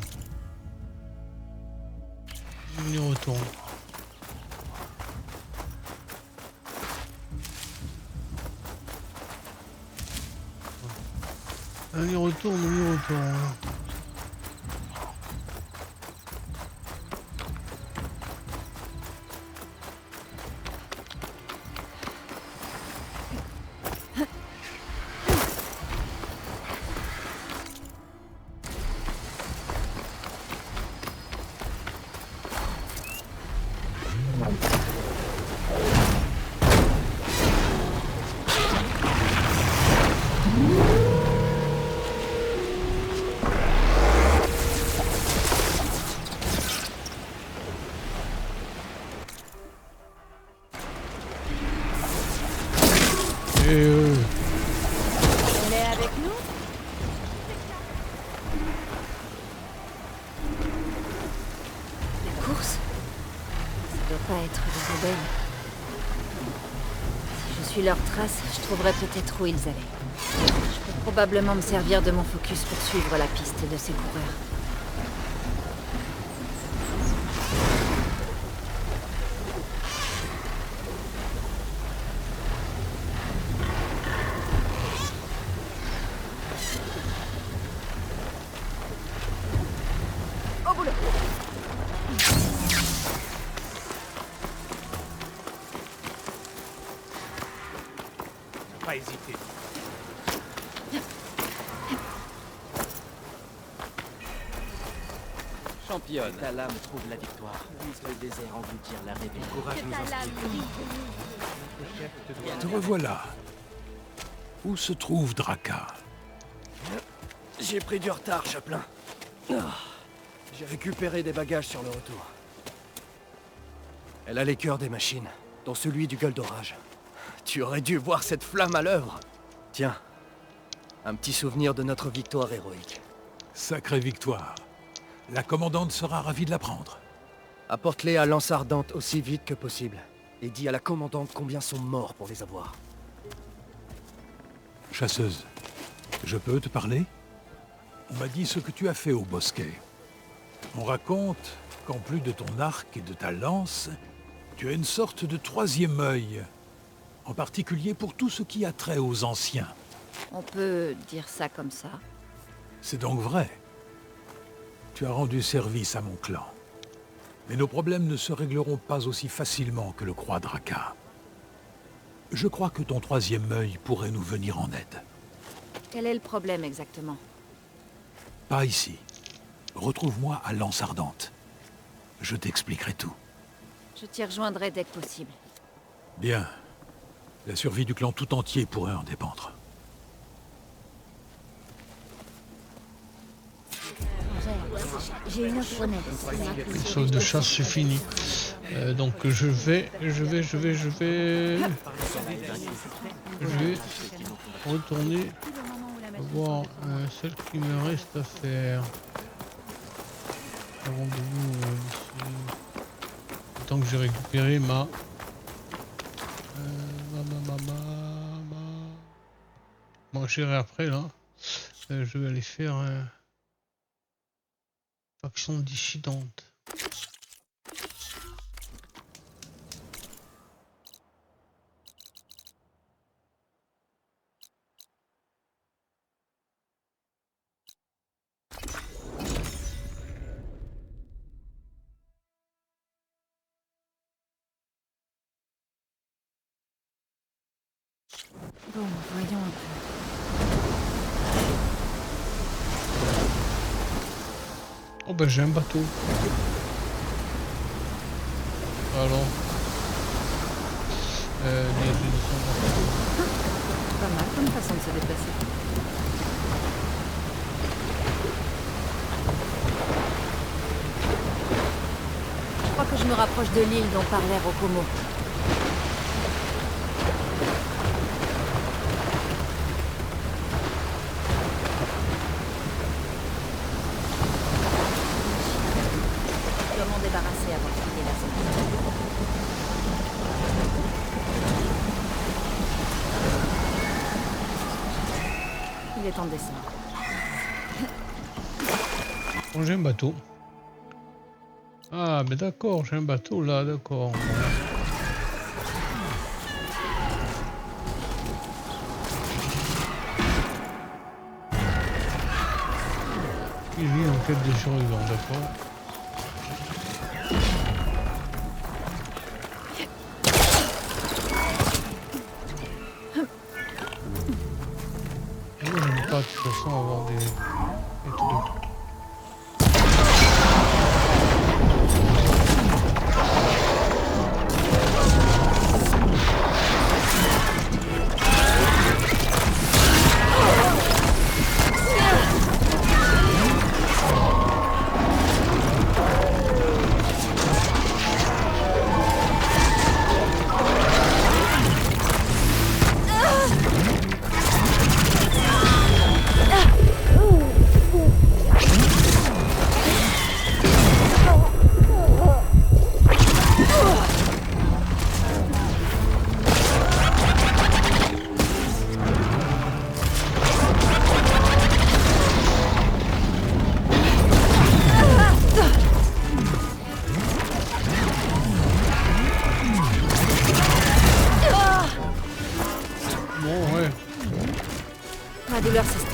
On y retourne. On y retourne, on y retourne. Elle est avec nous? La course? Ça doit pas être des rebelles. Si je suis leur trace, je trouverai peut-être où ils allaient. Je peux probablement me servir de mon focus pour suivre la piste de ces coureurs. Pas hésiter. Championne, ta lame trouve la victoire. Puisse le désert engloutir la rébellion. Courage nous inspire. Te revoilà. Où se trouve Draka? J'ai pris du retard, Chaplin. J'ai récupéré des bagages sur le retour. Elle a les cœurs des machines, dont celui du gueule d'orage. Tu aurais dû voir cette flamme à l'œuvre. Tiens, un petit souvenir de notre victoire héroïque. Sacrée victoire. La commandante sera ravie de la prendre. Apporte-les à l'Anse Ardente aussi vite que possible. Et dis à la commandante combien sont morts pour les avoir. Chasseuse, je peux te parler? On m'a dit ce que tu as fait au bosquet. On raconte qu'en plus de ton arc et de ta lance, tu as une sorte de troisième œil. En particulier pour tout ce qui a trait aux anciens. On peut dire ça comme ça. C'est donc vrai. Tu as rendu service à mon clan. Mais nos problèmes ne se régleront pas aussi facilement que le croit Draka. Je crois que ton troisième œil pourrait nous venir en aide. Quel est le problème exactement? Pas ici. Retrouve-moi à l'Anse Ardente. Je t'expliquerai tout. Je t'y rejoindrai dès que possible. Bien. La survie du clan tout entier pourrait en dépendre. J'ai une autre monnaie. Le saut de chasse c'est fini. Donc je vais retourner voir celle qui me reste à faire. Rendez-vous ici. Tant que j'ai récupéré ma bon, j'irai après là. Je vais aller faire faction dissidente. Bon, voyons un peu. Oh ben j'ai un bateau. Alors. Pas mal comme façon de se déplacer. Je crois que je me rapproche de l'île dont parlait Rokomo. Je dois m'en débarrasser avant de quitter la zone. Il est temps de descendre. Bon, j'ai un bateau. Ah mais d'accord, j'ai un bateau là, d'accord. Il vit en quête de survivants, d'accord. Et moi j'aime pas de toute façon avoir des trucs. La douleur s'estompe.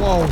Wow.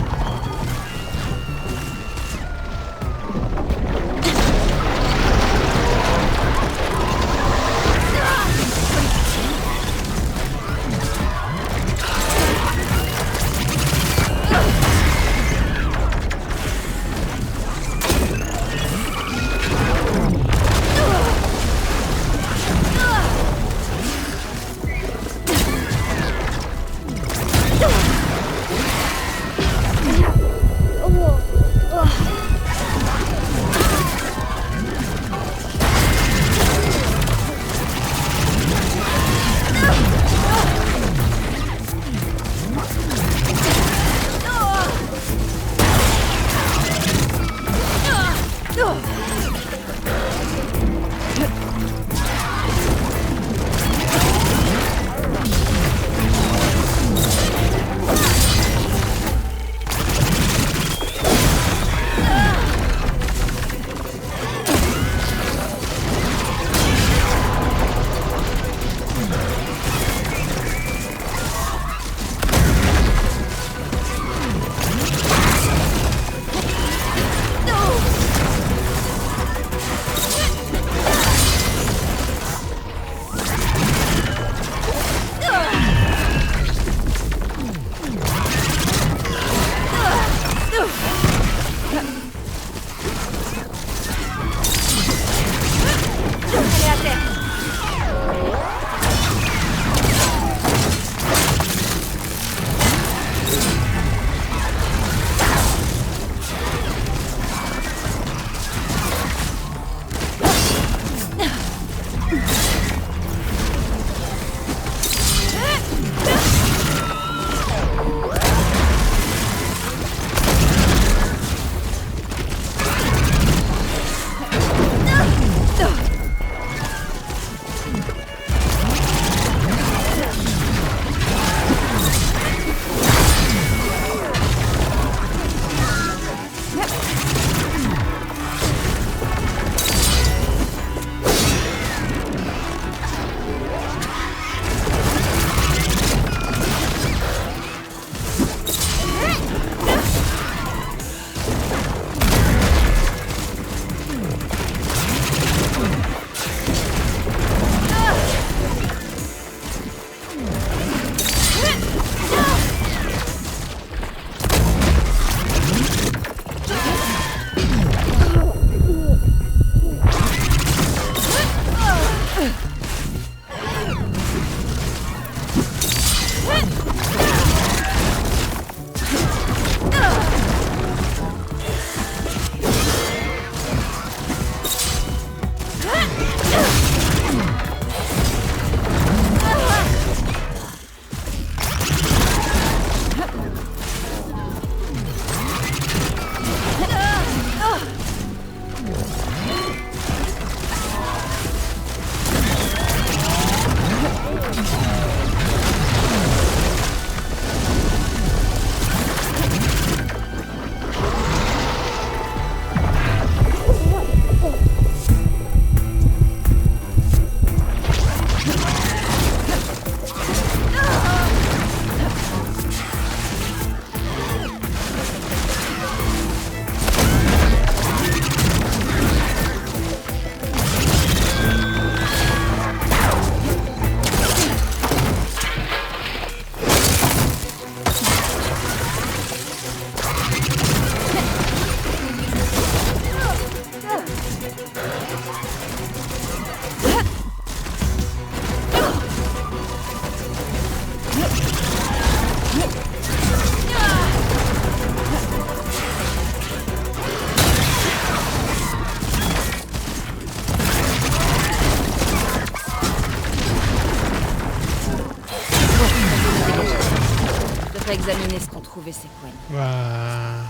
devrais examiner ce qu'ont trouvé ces coins. Bah...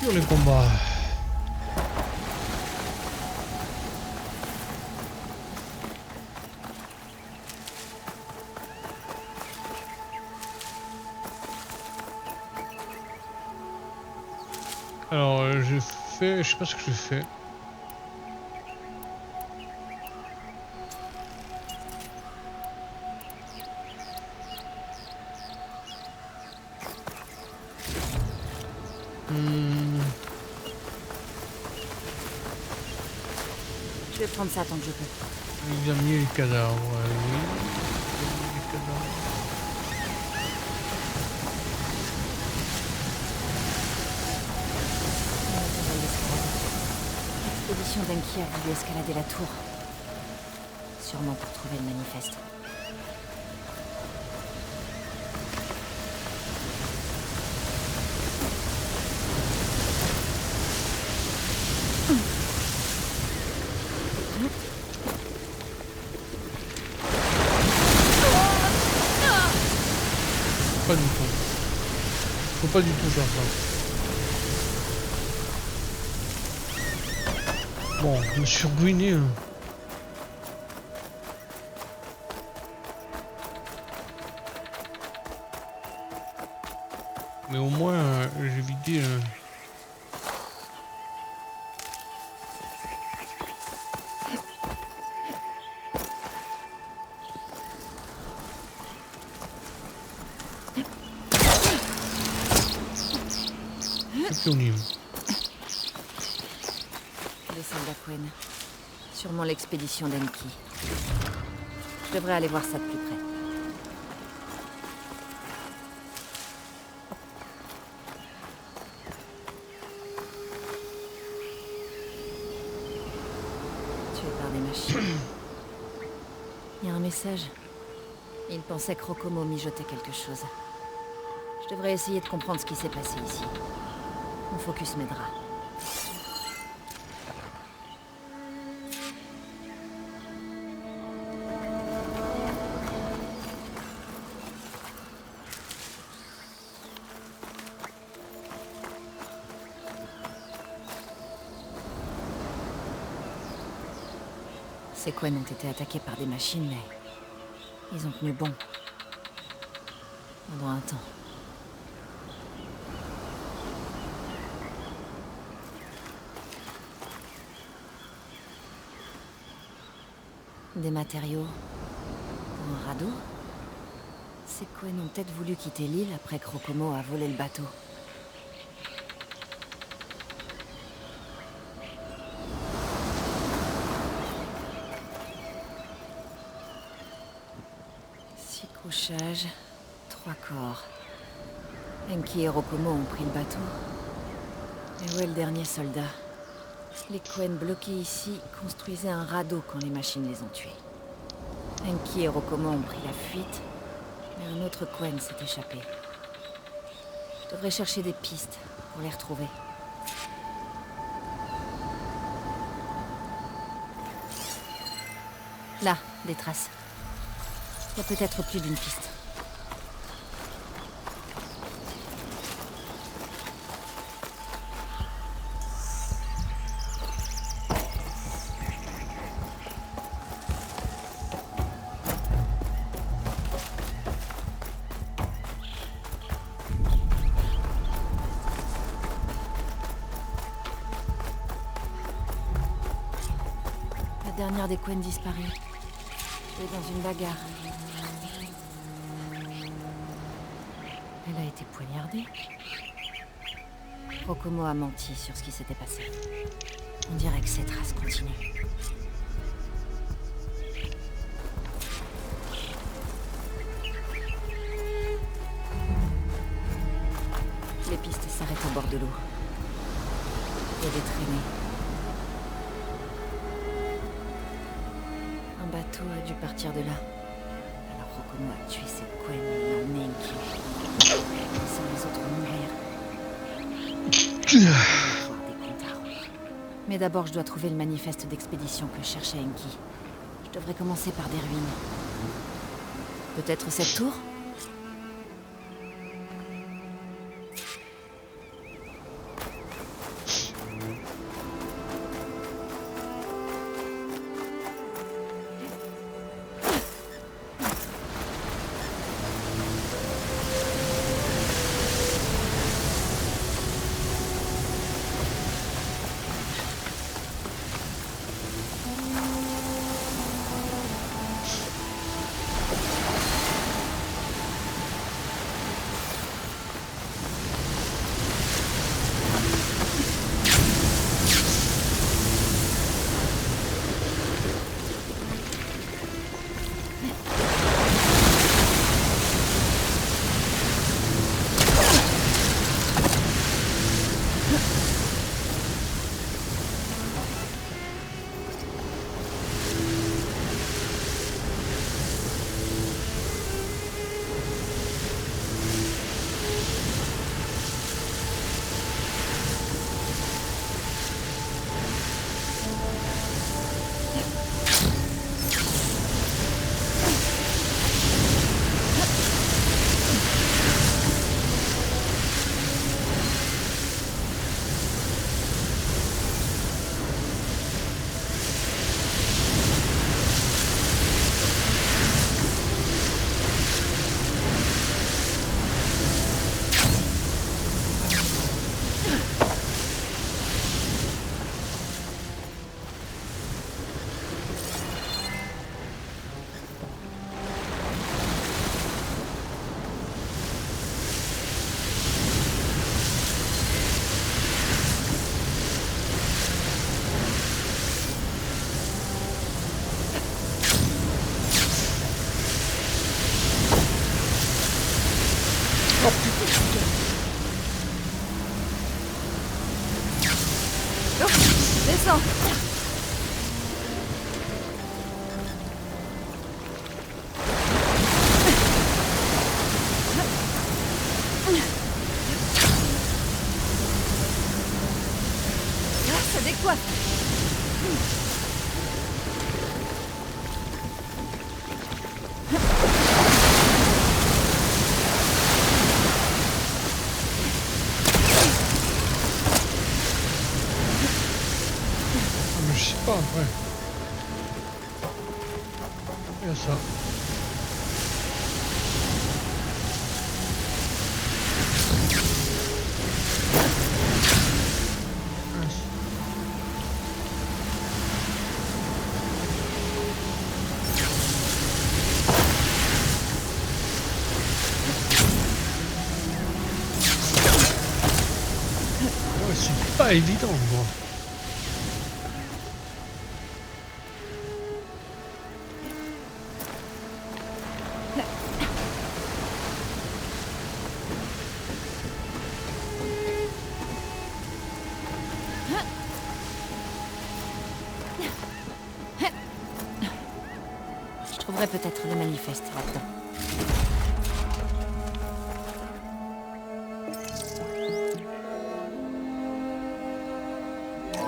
Pour les combats. Alors j'ai fait, je sais pas ce que j'ai fait. Je vais prendre ça tant que je peux. Examiner les cadavres, oui. Examiner les cadavres. L'expédition d'Enki a voulu escalader la tour. Sûrement pour trouver le manifeste. Pas du tout. Faut pas du tout faire ça. Bon, je me suis ruiné. Hein. Mais au moins, j'ai vidé. Les soldats Quen. Sûrement l'expédition d'Enki. Je devrais aller voir ça de plus près. Tué par des machines. Il y a un message. Il pensait que Rokomo mijotait quelque chose. Je devrais essayer de comprendre ce qui s'est passé ici. Mon focus m'aidera. Ces Quen ont été attaqués par des machines, mais ils ont tenu bon. Pendant un temps. Des matériaux pour un radeau. Ces Quen ont peut-être voulu quitter l'île après que Rokomo a volé le bateau. Six couchages, 3 corps. Enki et Rokomo ont pris le bateau. Et où est le dernier soldat? Les Quen bloqués ici construisaient un radeau quand les machines les ont tués. Enki et Rokomo ont pris la fuite, mais un autre Quen s'est échappé. Je devrais chercher des pistes pour les retrouver. Là, des traces. Il y a peut-être plus d'une piste. La dernière des Quen disparue. Elle est dans une bagarre. Elle a été poignardée. Rokomo a menti sur ce qui s'était passé. On dirait que ces traces continuent. Les pistes s'arrêtent au bord de l'eau. Il y a des traînées. Un bateau a dû partir de là. Alors Rokomo a tué ses Quen et l'a emmené Enki. Laissant les autres mourir. Mais d'abord, je dois trouver le manifeste d'expédition que cherchait Enki. Je devrais commencer par des ruines. Peut-être cette tour? Descends. Ça décoiffe. Mais je sais pas après. Il y a ça. Mince. Ouais, c'est pas évident, moi. Je trouverai peut-être le manifeste là-dedans.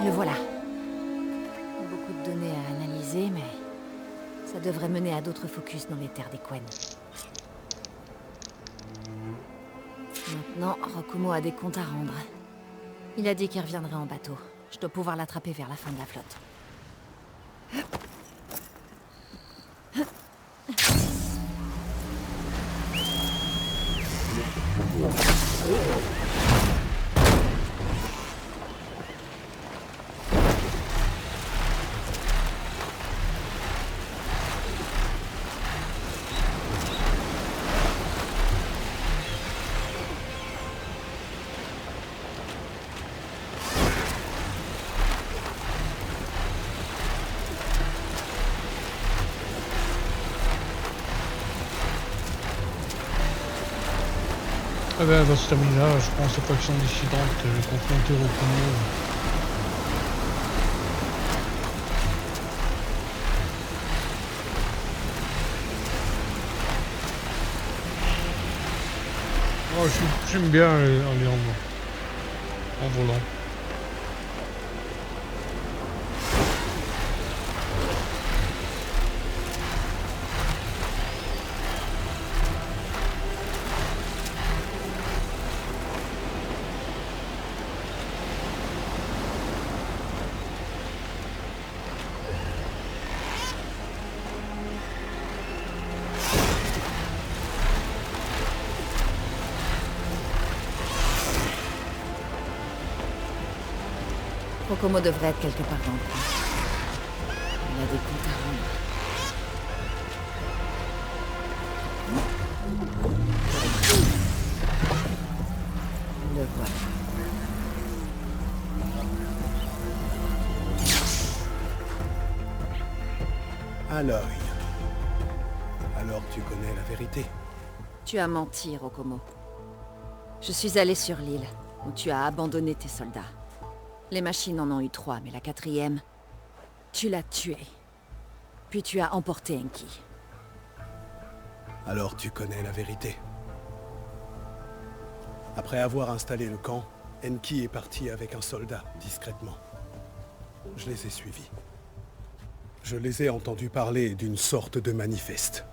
Le voilà. Beaucoup de données à analyser, mais ça devrait mener à d'autres focus dans les terres des Quen. Maintenant, Rokumo a des comptes à rendre. Il a dit qu'il reviendrait en bateau. Je dois pouvoir l'attraper vers la fin de la flotte. Ah ben, elle va se terminer là, je pense, c'est pas que son dissidente confrontée au Rokumo. Oh, j'aime bien aller en volant. Kokomo devrait être quelque part dans le coin. Il a des comptes à rendre. Le voilà. Aloy. Alors tu connais la vérité. Tu as menti, Rokomo. Je suis allé sur l'île, où tu as abandonné tes soldats. Les machines en ont eu 3, mais la 4e, tu l'as tuée. Puis tu as emporté Enki. Alors tu connais la vérité. Après avoir installé le camp, Enki est parti avec un soldat, discrètement. Je les ai suivis. Je les ai entendus parler d'une sorte de manifeste.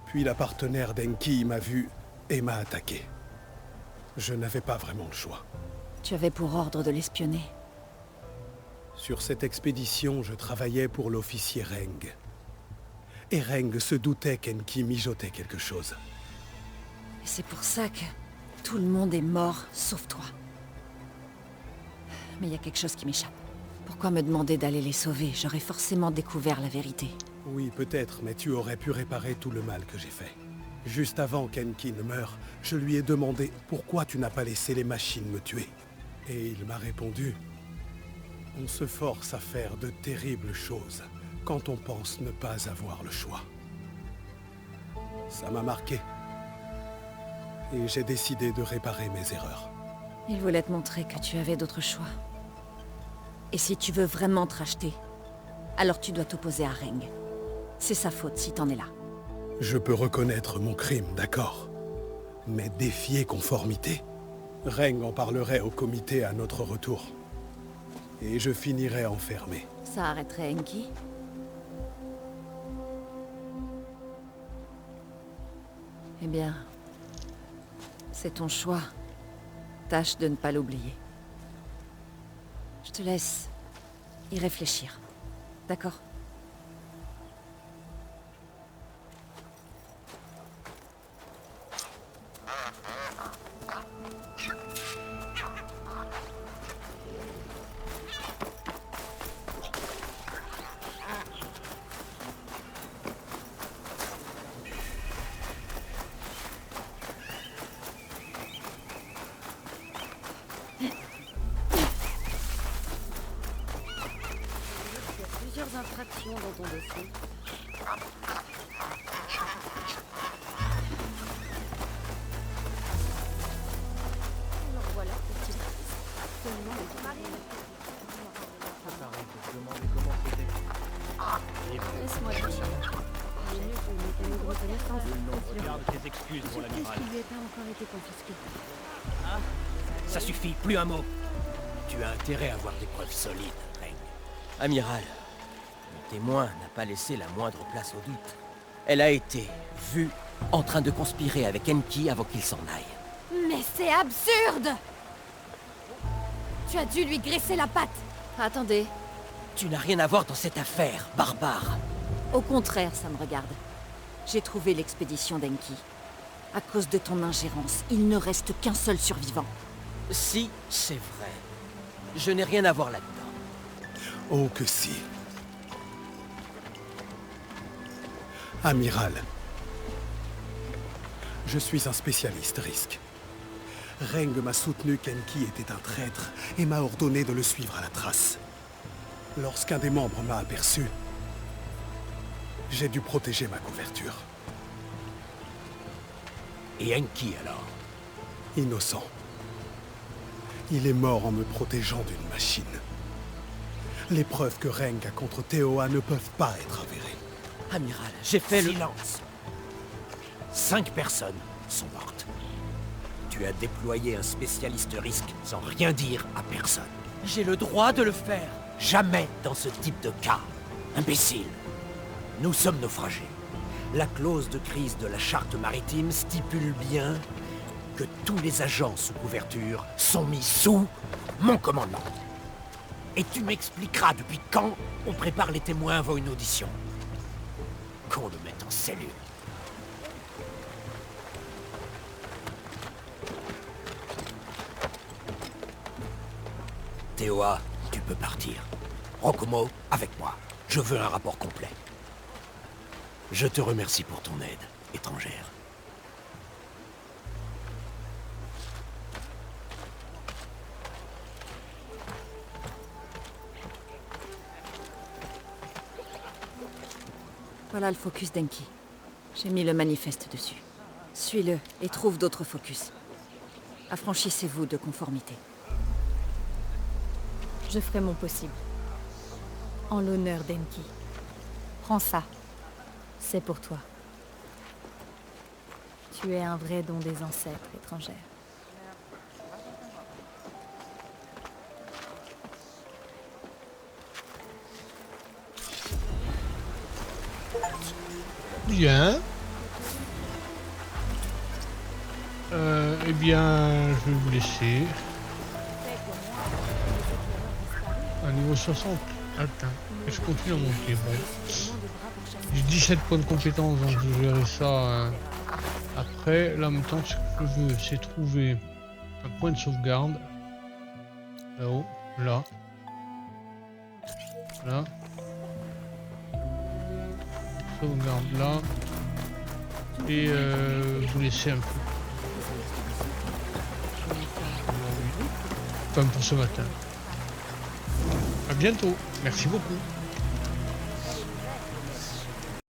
Puis la partenaire d'Enki m'a vu et m'a attaqué. Je n'avais pas vraiment le choix. Tu avais pour ordre de l'espionner. Sur cette expédition, je travaillais pour l'officier Reng. Et Reng se doutait qu'Enki mijotait quelque chose. Et c'est pour ça que tout le monde est mort, sauf toi. Mais il y a quelque chose qui m'échappe. Pourquoi me demander d'aller les sauver? J'aurais forcément découvert la vérité. Oui, peut-être, mais tu aurais pu réparer tout le mal que j'ai fait. Juste avant qu'Enki ne meure, je lui ai demandé pourquoi tu n'as pas laissé les machines me tuer. Et il m'a répondu, on se force à faire de terribles choses quand on pense ne pas avoir le choix. Ça m'a marqué. Et j'ai décidé de réparer mes erreurs. Il voulait te montrer que tu avais d'autres choix. Et si tu veux vraiment te racheter, alors tu dois t'opposer à Reng. C'est sa faute si t'en es là. Je peux reconnaître mon crime, d'accord. Mais défier conformité? Reng en parlerait au comité à notre retour. Et je finirai enfermé. Ça arrêterait Enki? Eh bien, c'est ton choix. Tâche de ne pas l'oublier. Je te laisse y réfléchir. D'accord? Plusieurs infractions dans ton dossier. Alors voilà, petit absolument le mari. Laisse-moi le dire. Il est mieux pour une mécanique de reconnaissance. Regarde tes excuses pour l'amiral. Qu'est-ce qui lui a pas encore été confisqué? Ça suffit, plus un mot. Tu as intérêt à avoir des preuves solides, Reng. Amiral, le témoin n'a pas laissé la moindre place au doute. Elle a été vue en train de conspirer avec Enki avant qu'il s'en aille. Mais c'est absurde! Tu as dû lui graisser la patte! Attendez. Tu n'as rien à voir dans cette affaire, barbare. Au contraire, ça me regarde. J'ai trouvé l'expédition d'Enki. À cause de ton ingérence, il ne reste qu'un seul survivant. Si, c'est vrai. Je n'ai rien à voir là-dedans. Oh que si. Amiral. Je suis un spécialiste risque. Reng m'a soutenu qu'Enki était un traître et m'a ordonné de le suivre à la trace. Lorsqu'un des membres m'a aperçu, j'ai dû protéger ma couverture. Et Enki alors? Innocent. Il est mort en me protégeant d'une machine. Les preuves que Reng a contre Teoa ne peuvent pas être avérées. Amiral, j'ai fait le... Silence. 5 personnes sont mortes. Tu as déployé un spécialiste risque sans rien dire à personne. J'ai le droit de le faire. Jamais dans ce type de cas. Imbécile. Nous sommes naufragés. La clause de crise de la charte maritime stipule bien que tous les agents sous couverture sont mis sous mon commandement. Et tu m'expliqueras depuis quand on prépare les témoins avant une audition. Qu'on le mette en cellule. Teoa, peux partir. Rokomo, avec moi. Je veux un rapport complet. Je te remercie pour ton aide, étrangère. Voilà le focus d'Enki. J'ai mis le manifeste dessus. Suis-le et trouve d'autres focus. Affranchissez-vous de conformité. Je ferai mon possible. En l'honneur d'Enki. Prends ça. C'est pour toi. Tu es un vrai don des ancêtres étrangères. Bien. Eh bien, je vais vous laisser. À niveau 60. Attends. Et je continue à monter. Bon. J'ai 17 points de compétence, donc je verrai ça après. Là, maintenant, ce que je veux, c'est trouver un point de sauvegarde. Là-haut. Là. Là. Sauvegarde là. Et vous laisser un peu. Comme pour ce matin. À bientôt. Merci beaucoup.